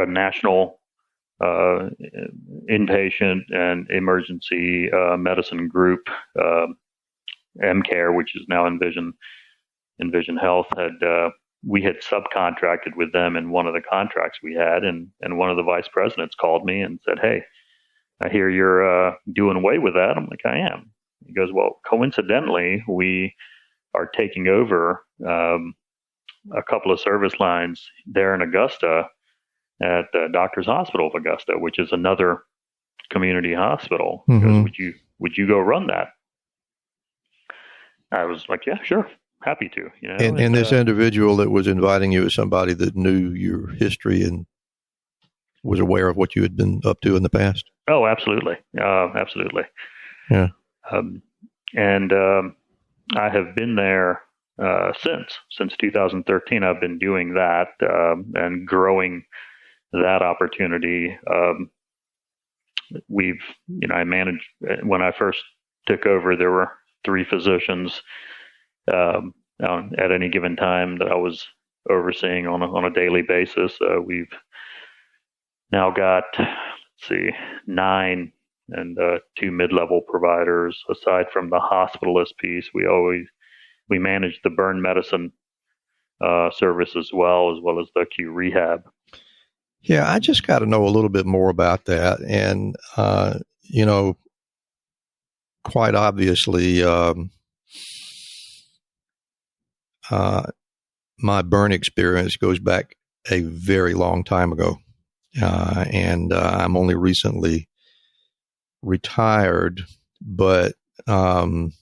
national inpatient and emergency medicine group, MCare, which is now Envision Health, we had subcontracted with them in one of the contracts we had, and one of the vice presidents called me and said, "Hey, I hear you're doing away with that." I'm like, "I am." He goes, "Well, coincidentally, we are taking over a couple of service lines there in Augusta at the Doctors Hospital of Augusta, which is another community hospital." He goes, would you go run that? I was like, "Yeah, sure. Happy to." And this individual that was inviting you is somebody that knew your history and was aware of what you had been up to in the past? Oh, absolutely. Absolutely. Yeah. I have been there since 2013. I've been doing that and growing that opportunity. I managed, when I first took over, there were 3 physicians at any given time that I was overseeing on a daily basis. We've now got, 9 and 2 mid-level providers. Aside from the hospitalist piece, we manage the burn medicine service as well as the acute rehab. Yeah, I just got to know a little bit more about that. And, quite obviously, my burn experience goes back a very long time ago. And I'm only recently retired, but, in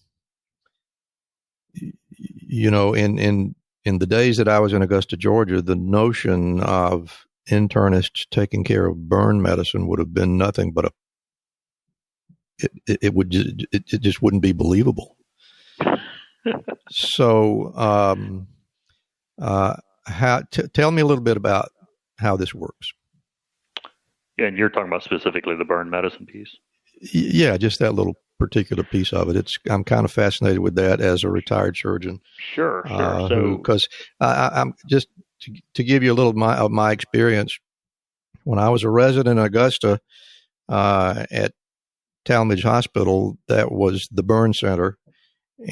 the days that I was in Augusta, Georgia, the notion of internists taking care of burn medicine would have been nothing but it just wouldn't be believable. So, tell me a little bit about how this works. Yeah, and you're talking about specifically the burn medicine piece. Yeah, just that little particular piece of it. I'm kind of fascinated with that as a retired surgeon. Sure. So, because I'm just to give you a little of my experience. When I was a resident in Augusta at Talmadge Hospital, that was the burn center,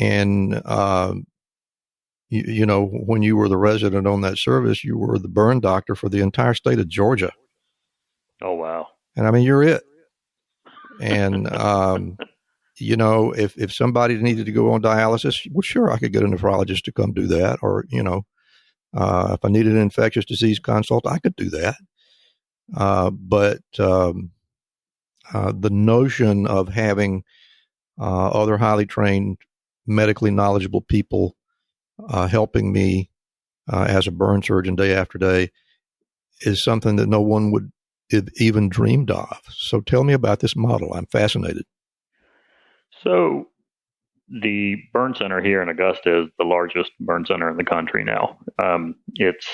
and when you were the resident on that service, you were the burn doctor for the entire state of Georgia. Oh wow! And I mean, you're it. And if somebody needed to go on dialysis, well, sure, I could get a nephrologist to come do that. Or, if I needed an infectious disease consult, I could do that. But the notion of having other highly trained, medically knowledgeable people helping me as a burn surgeon day after day is something that no one would have even dreamed of. So tell me about this model. I'm fascinated. So the burn center here in Augusta is the largest burn center in the country now. It's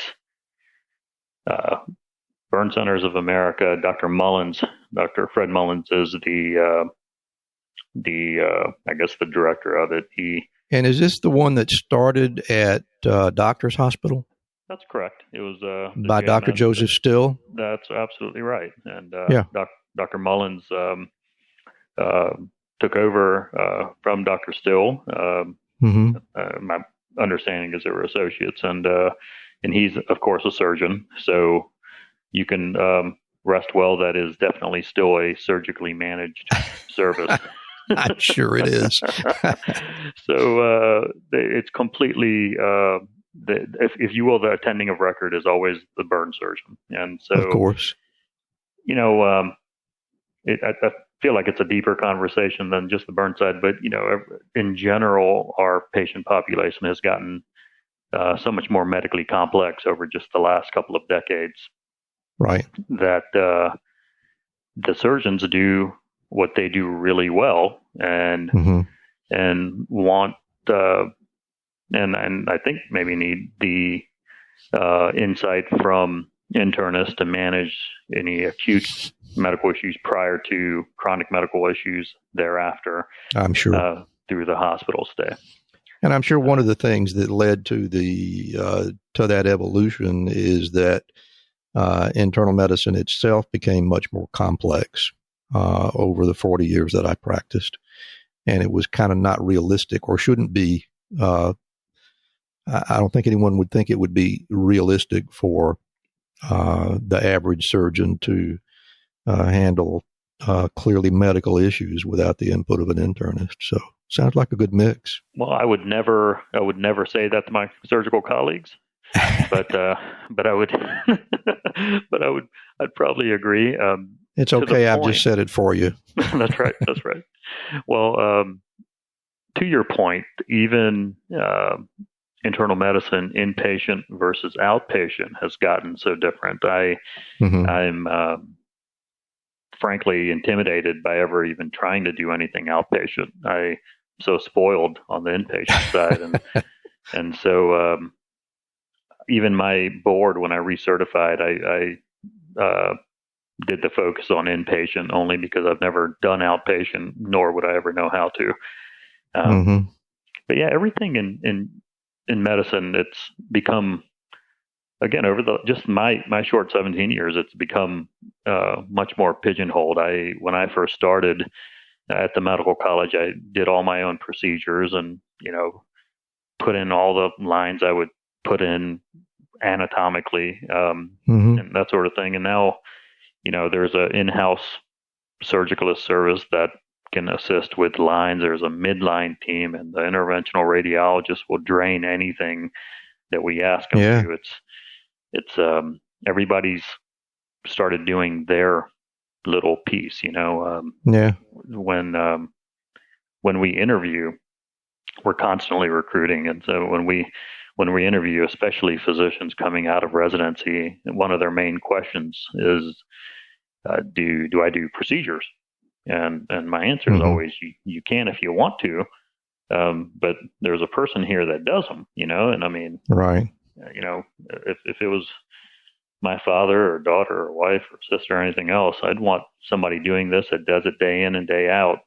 Burn Centers of America. Dr. Fred Mullins is the I guess the director of it. And is this the one that started at Doctors Hospital? That's correct. It was by Dr. Joseph Still. That's absolutely right. And yeah. Dr. Mullins took over from Dr. Still. My understanding is they were associates, and he's of course a surgeon, so you can rest well. That is definitely still a surgically managed service. I'm sure it is. So it's completely, if you will, the attending of record is always the burn surgeon, and so of course, I feel like it's a deeper conversation than just the burn side, but in general, our patient population has gotten so much more medically complex over just the last couple of decades. Right. That the surgeons do what they do really well, and want and I think maybe need the insight from internists to manage any acute medical issues prior to chronic medical issues thereafter. I'm sure through the hospital stay. And I'm sure one of the things that led to to that evolution is that internal medicine itself became much more complex over the 40 years that I practiced, and it was kind of not realistic, or shouldn't be. I don't think anyone would think it would be realistic for the average surgeon to handle clearly medical issues without the input of an internist. So sounds like a good mix. Well, I would never say that to my surgical colleagues, but I would, I'd probably agree. It's okay. I've just said it for you. That's right. That's right. Well, to your point, even internal medicine, inpatient versus outpatient, has gotten so different. I'm frankly intimidated by ever even trying to do anything outpatient. I'm so spoiled on the inpatient side, and so even my board, when I recertified, I did the focus on inpatient only because I've never done outpatient, nor would I ever know how to. But yeah, everything in medicine, it's become, again, over just my short 17 years, it's become much more pigeonholed. When I first started at the medical college, I did all my own procedures and, put in all the lines I would put in anatomically, and that sort of thing. And now, there's an in-house surgicalist service that can assist with lines. There's a midline team, and the interventional radiologist will drain anything that we ask them to. It's everybody's started doing their little piece, when we interview, we're constantly recruiting. And so when we interview, especially physicians coming out of residency, one of their main questions is, do I do procedures? And my answer is always, you can if you want to, but there's a person here that does them, and I mean, right. If it was my father or daughter or wife or sister or anything else, I'd want somebody doing this that does it day in and day out.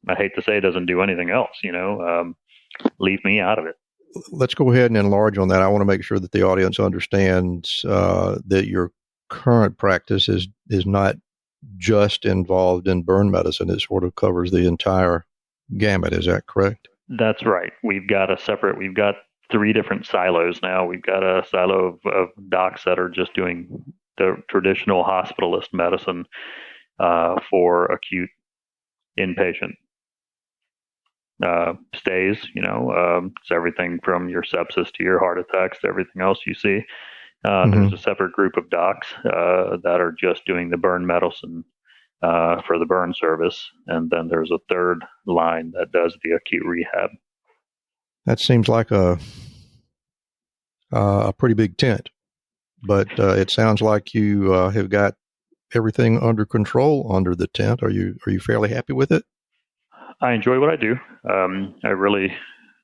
I hate to say it doesn't do anything else, leave me out of it. Let's go ahead and enlarge on that. I want to make sure that the audience understands that your current practice is not just involved in burn medicine. It sort of covers the entire gamut. Is that correct? That's right. We've got 3 different silos now. We've got a silo of docs that are just doing the traditional hospitalist medicine for acute inpatient stays. It's everything from your sepsis to your heart attacks to everything else you see. There's a separate group of docs that are just doing the burn medicine for the burn service, and then there's a third line that does the acute rehab. That seems like a pretty big tent, but it sounds like you have got everything under control under the tent. Are you fairly happy with it? I enjoy what I do. I really,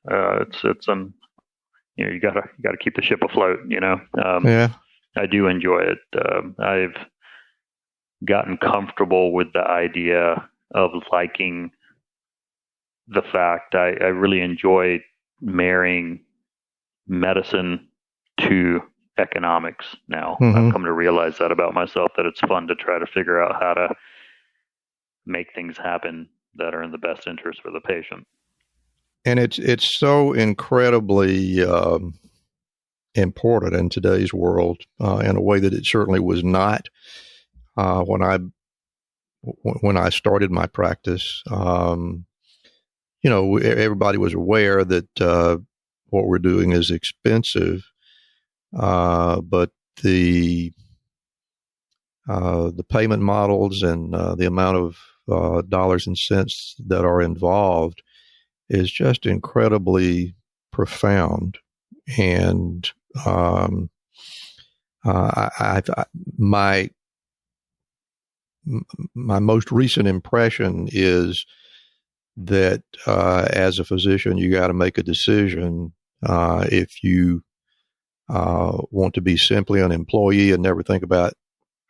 it's you gotta keep the ship afloat. I do enjoy it. I've gotten comfortable with the idea of liking the fact I really enjoy marrying medicine to economics now. I've come to realize that about myself, that it's fun to try to figure out how to make things happen that are in the best interest for the patient. And it's so incredibly important in today's world in a way that it certainly was not when I started my practice. Everybody was aware that what we're doing is expensive, but the payment models and the amount of dollars and cents that are involved is just incredibly profound. And my most recent impression is that as a physician, you got to make a decision if you want to be simply an employee and never think about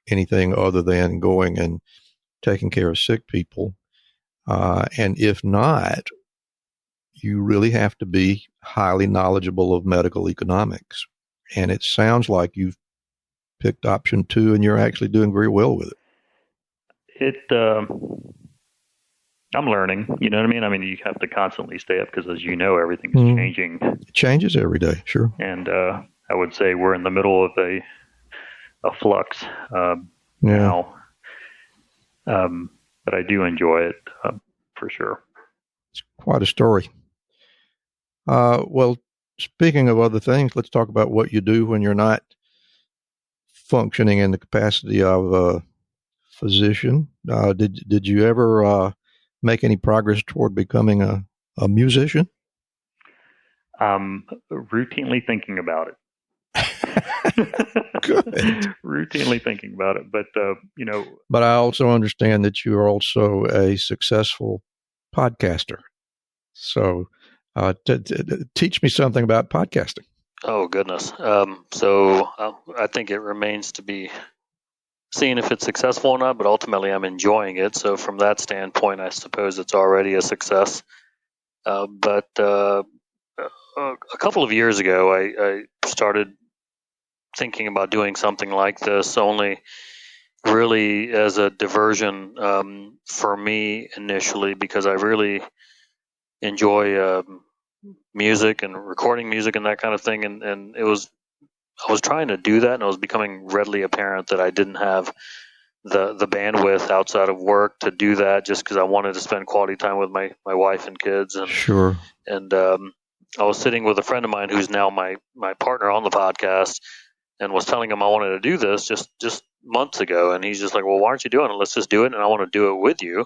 anything other than going and taking care of sick people. And if not, you really have to be highly knowledgeable of medical economics. And it sounds like you've picked option 2 and you're actually doing very well with it. I'm learning, you know what I mean? I mean, you have to constantly stay up because, as you know, everything is changing. It changes every day, sure. And I would say we're in the middle of a flux now. But I do enjoy it for sure. It's quite a story. Well, speaking of other things, let's talk about what you do when you're not functioning in the capacity of a physician. Did you ever make any progress toward becoming a musician? Routinely thinking about it. Good. Routinely thinking about it, but But I also understand that you are also a successful podcaster. So, teach me something about podcasting. Oh goodness! So I think it remains to be seen if it's successful or not. But ultimately, I'm enjoying it. So from that standpoint, I suppose it's already a success. But a couple of years ago, I started thinking about doing something like this, only really as a diversion for me initially, because I really enjoy music and recording music and that kind of thing. And I was trying to do that, and it was becoming readily apparent that I didn't have the bandwidth outside of work to do that, just because I wanted to spend quality time with my wife and kids. And sure. And I was sitting with a friend of mine who's now my partner on the podcast, and was telling him I wanted to do this just months ago. And he's just like, well, why aren't you doing it? Let's just do it. And I want to do it with you.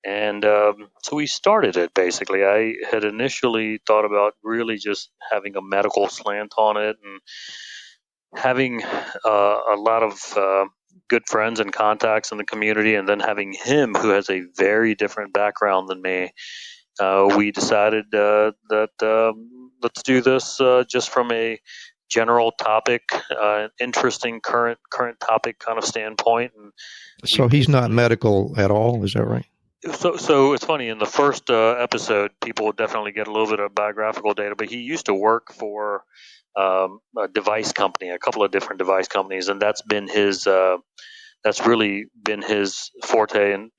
And so we started it, basically. I had initially thought about really just having a medical slant on it, and having a lot of good friends and contacts in the community, and then having him, who has a very different background than me. We decided that let's do this just from a general topic, interesting current topic kind of standpoint. And so he's not medical at all, is that right? So it's funny, in the first episode, people will definitely get a little bit of biographical data, but he used to work for a device company, a couple of different device companies, and that's been that's really been his forte in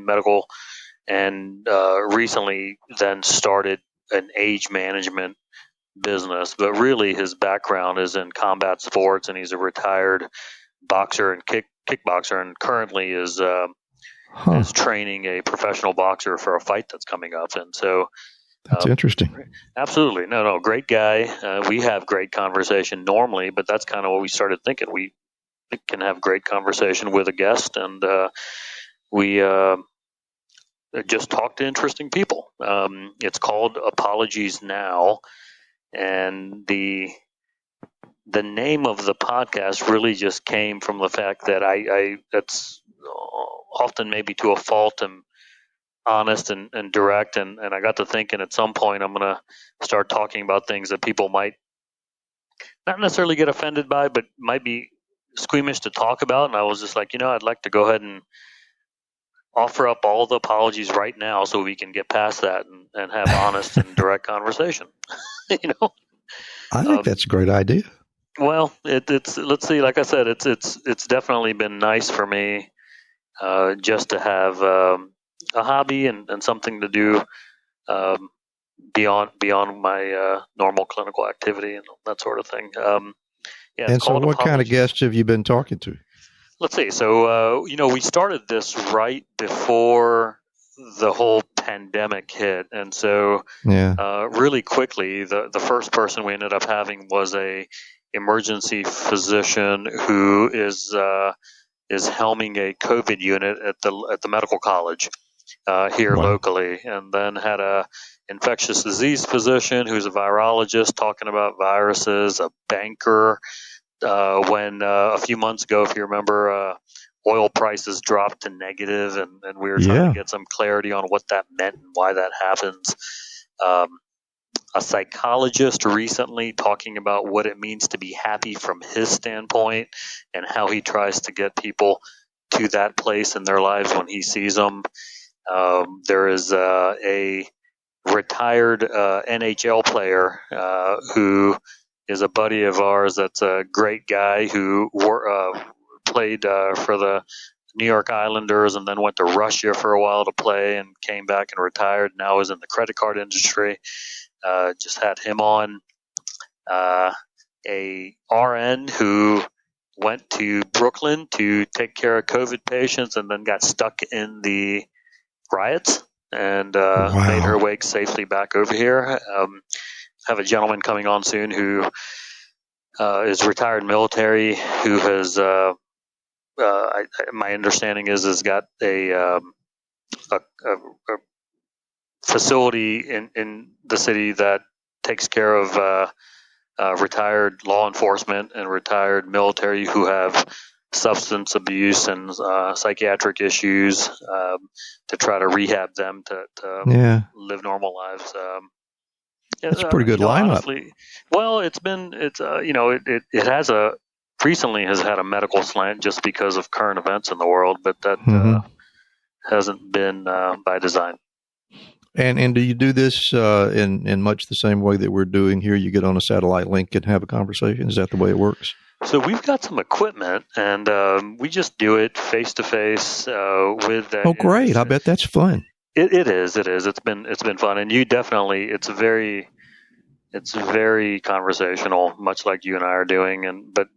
medical, and recently then started an age management business. But really his background is in combat sports, and he's a retired boxer and kickboxer, and currently is training a professional boxer for a fight that's coming up. And so that's interesting. Absolutely. No, great guy. We have great conversation normally, but that's kind of what we started thinking. We can have great conversation with a guest, and we just talk to interesting people. It's called Apologies Now, and the name of the podcast really just came from the fact that I that's often maybe to a fault am honest and direct, and I got to thinking at some point I'm going to start talking about things that people might not necessarily get offended by, but might be squeamish to talk about. And I was just like, I'd like to go ahead and offer up all the apologies right now so we can get past that and have honest and direct conversation. I think that's a great idea. Well, it's let's see, like I said, it's definitely been nice for me just to have a hobby and something to do beyond my normal clinical activity and that sort of thing. And so what kind of guests have you been talking to? Let's see. So, we started this right before the whole pandemic hit. And so really quickly, the first person we ended up having was a emergency physician who is helming a COVID unit at the medical college here locally, and then had a infectious disease physician who's a virologist talking about viruses, a banker. When a few months ago, if you remember, oil prices dropped to negative, and we were trying to get some clarity on what that meant and why that happens. A psychologist recently talking about what it means to be happy from his standpoint and how he tries to get people to that place in their lives when he sees them. There is a retired NHL player who is a buddy of ours that's a great guy who played for the New York Islanders and then went to Russia for a while to play and came back and retired. Now is in the credit card industry. Just had him on. A RN who went to Brooklyn to take care of COVID patients and then got stuck in the riots and made her way safely back over here. Have a gentleman coming on soon who is retired military, who has, my understanding has got a facility in the city that takes care of retired law enforcement and retired military who have substance abuse and psychiatric issues to try to rehab them to live normal lives. That's a pretty good lineup. Honestly, well, it recently has had a medical slant just because of current events in the world, but that hasn't been by design. And do you do this in much the same way that we're doing here? You get on a satellite link and have a conversation? Is that the way it works? So we've got some equipment, and we just do it face to face with. Oh, great! I bet that's fun. It is. It's been fun, and you definitely. It's very conversational, much like you and I are doing, but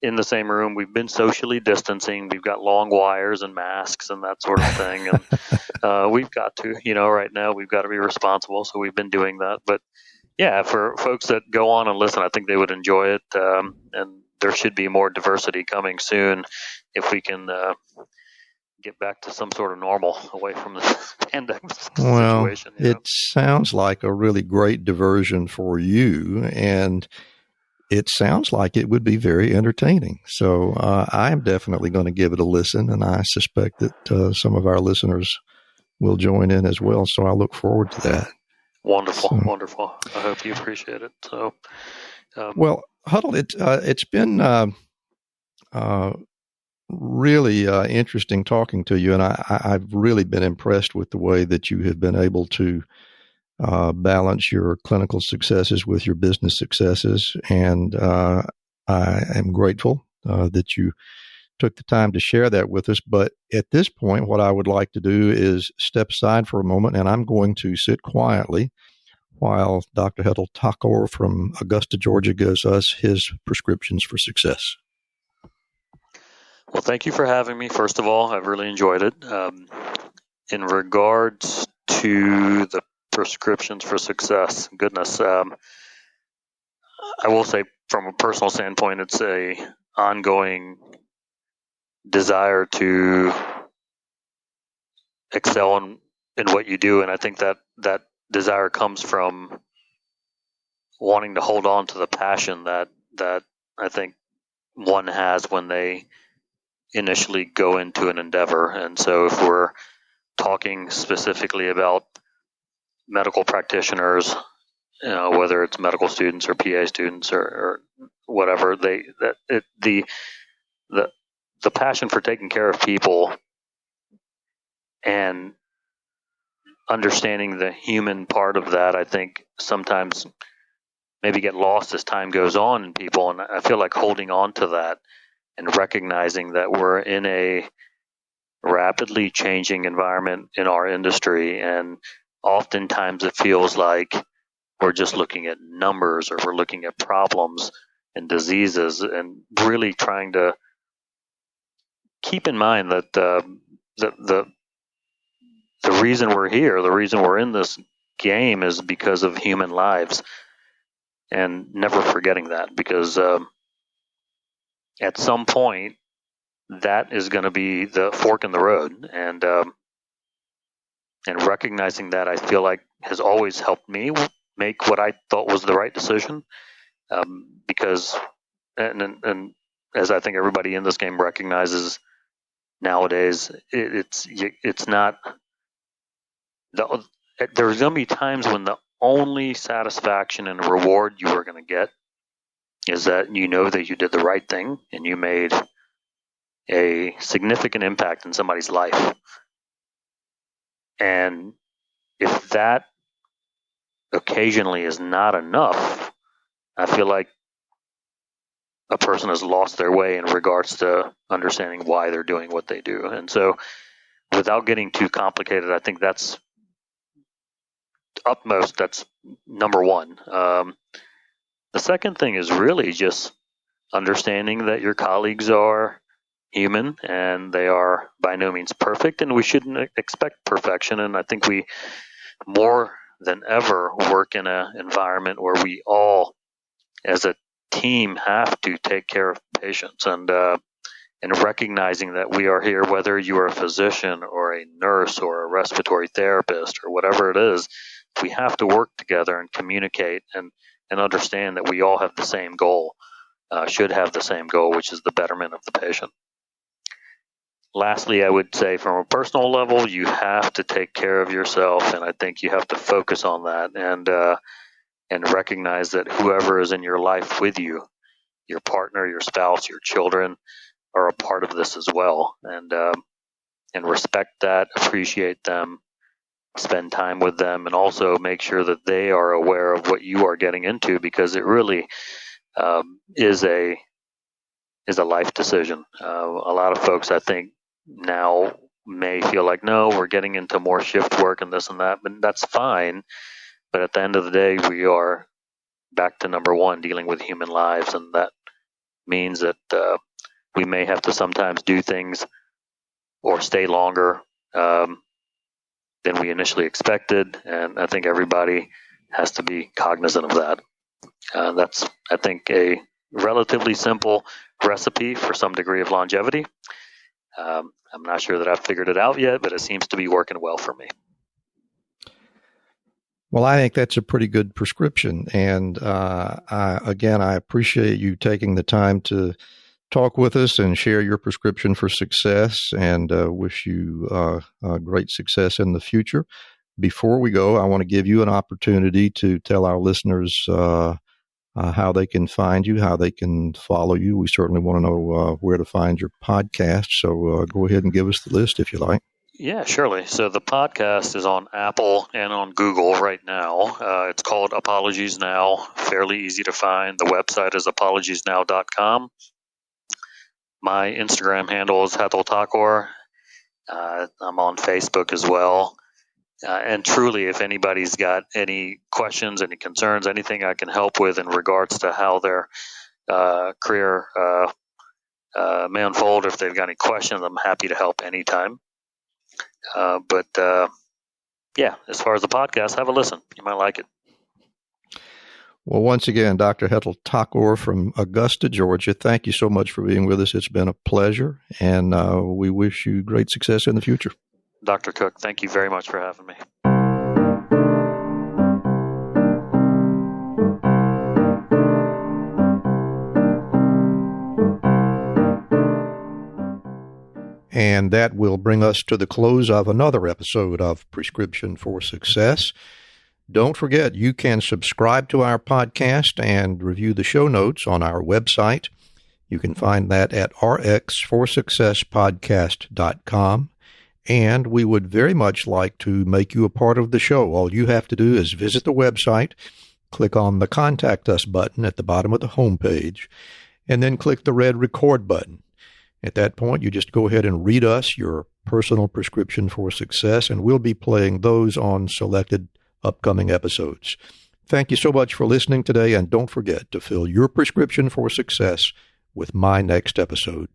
in the same room, we've been socially distancing. We've got long wires and masks and that sort of thing. And we've got to, right now we've got to be responsible. So we've been doing that. But yeah, for folks that go on and listen, I think they would enjoy it. And there should be more diversity coming soon if we can get back to some sort of normal away from this pandemic situation. It sounds like a really great diversion for you, and it sounds like it would be very entertaining. So I'm definitely going to give it a listen, and I suspect that some of our listeners will join in as well. So I look forward to that. Wonderful. I hope you appreciate it. So, well, Hetal, it's been really interesting talking to you, and I've really been impressed with the way that you have been able to balance your clinical successes with your business successes. And I am grateful that you took the time to share that with us. But at this point, what I would like to do is step aside for a moment, and I'm going to sit quietly while Dr. Hetal Thakore from Augusta, Georgia, gives us his prescriptions for success. Well, thank you for having me. First of all, I've really enjoyed it. In regards to the prescriptions for success, goodness, I will say from a personal standpoint, it's a ongoing desire to excel in what you do, and I think that desire comes from wanting to hold on to the passion that I think one has when they initially go into an endeavor. And so if we're talking specifically about medical practitioners, whether it's medical students or PA students or whatever, the passion for taking care of people and understanding the human part of that, I think sometimes maybe get lost as time goes on in people. And I feel like holding on to that and recognizing that we're in a rapidly changing environment in our industry, and oftentimes it feels like we're just looking at numbers or we're looking at problems and diseases, and really trying to keep in mind that the reason we're here, the reason we're in this game is because of human lives, and never forgetting that, because at some point that is going to be the fork in the road, and recognizing that, I feel like, has always helped me make what I thought was the right decision, because and as I think everybody in this game recognizes nowadays, it's not there's going to be times when the only satisfaction and reward you are going to get is that you know that you did the right thing and you made a significant impact in somebody's life. And if that occasionally is not enough, I feel like a person has lost their way in regards to understanding why they're doing what they do. And so, without getting too complicated, I think that's utmost, that's number one. The second thing is really just understanding that your colleagues are human and they are by no means perfect, and we shouldn't expect perfection. And I think we more than ever work in an environment where we all, as a team, have to take care of patients, and recognizing that we are here, whether you are a physician or a nurse or a respiratory therapist or whatever it is, we have to work together and communicate and understand that we all have the same goal, should have the same goal, which is the betterment of the patient. Lastly, I would say from a personal level, you have to take care of yourself, and I think you have to focus on that, and recognize that whoever is in your life with you, your partner, your spouse, your children, are a part of this as well, and respect that, appreciate them, spend time with them, and also make sure that they are aware of what you are getting into, because it really is a life decision. A lot of folks, I think, now may feel like, no, we're getting into more shift work and this and that, but that's fine. But at the end of the day, we are back to number one, dealing with human lives, and that means that we may have to sometimes do things or stay longer than we initially expected, and I think everybody has to be cognizant of that. That's, I think, a relatively simple recipe for some degree of longevity. I'm not sure that I've figured it out yet, but it seems to be working well for me. Well, I think that's a pretty good prescription. And I appreciate you taking the time to talk with us and share your prescription for success, and wish you great success in the future. Before we go, I want to give you an opportunity to tell our listeners how they can find you, how they can follow you. We certainly want to know where to find your podcast. So go ahead and give us the list if you like. Yeah, surely. So the podcast is on Apple and on Google right now. It's called Apologies Now, fairly easy to find. The website is apologiesnow.com. My Instagram handle is Hetal Thakore. I'm on Facebook as well. And truly, if anybody's got any questions, any concerns, anything I can help with in regards to how their career may unfold, if they've got any questions, I'm happy to help anytime. But as far as the podcast, have a listen. You might like it. Well, once again, Dr. Hetal Thakore from Augusta, Georgia, thank you so much for being with us. It's been a pleasure, and we wish you great success in the future. Dr. Cook, thank you very much for having me. And that will bring us to the close of another episode of Prescription for Success. Don't forget, you can subscribe to our podcast and review the show notes on our website. You can find that at rxforsuccesspodcast.com. And we would very much like to make you a part of the show. All you have to do is visit the website, click on the Contact Us button at the bottom of the homepage, and then click the red record button. At that point, you just go ahead and read us your personal prescription for success, and we'll be playing those on selected upcoming episodes. Thank you so much for listening today, and don't forget to fill your prescription for success with my next episode.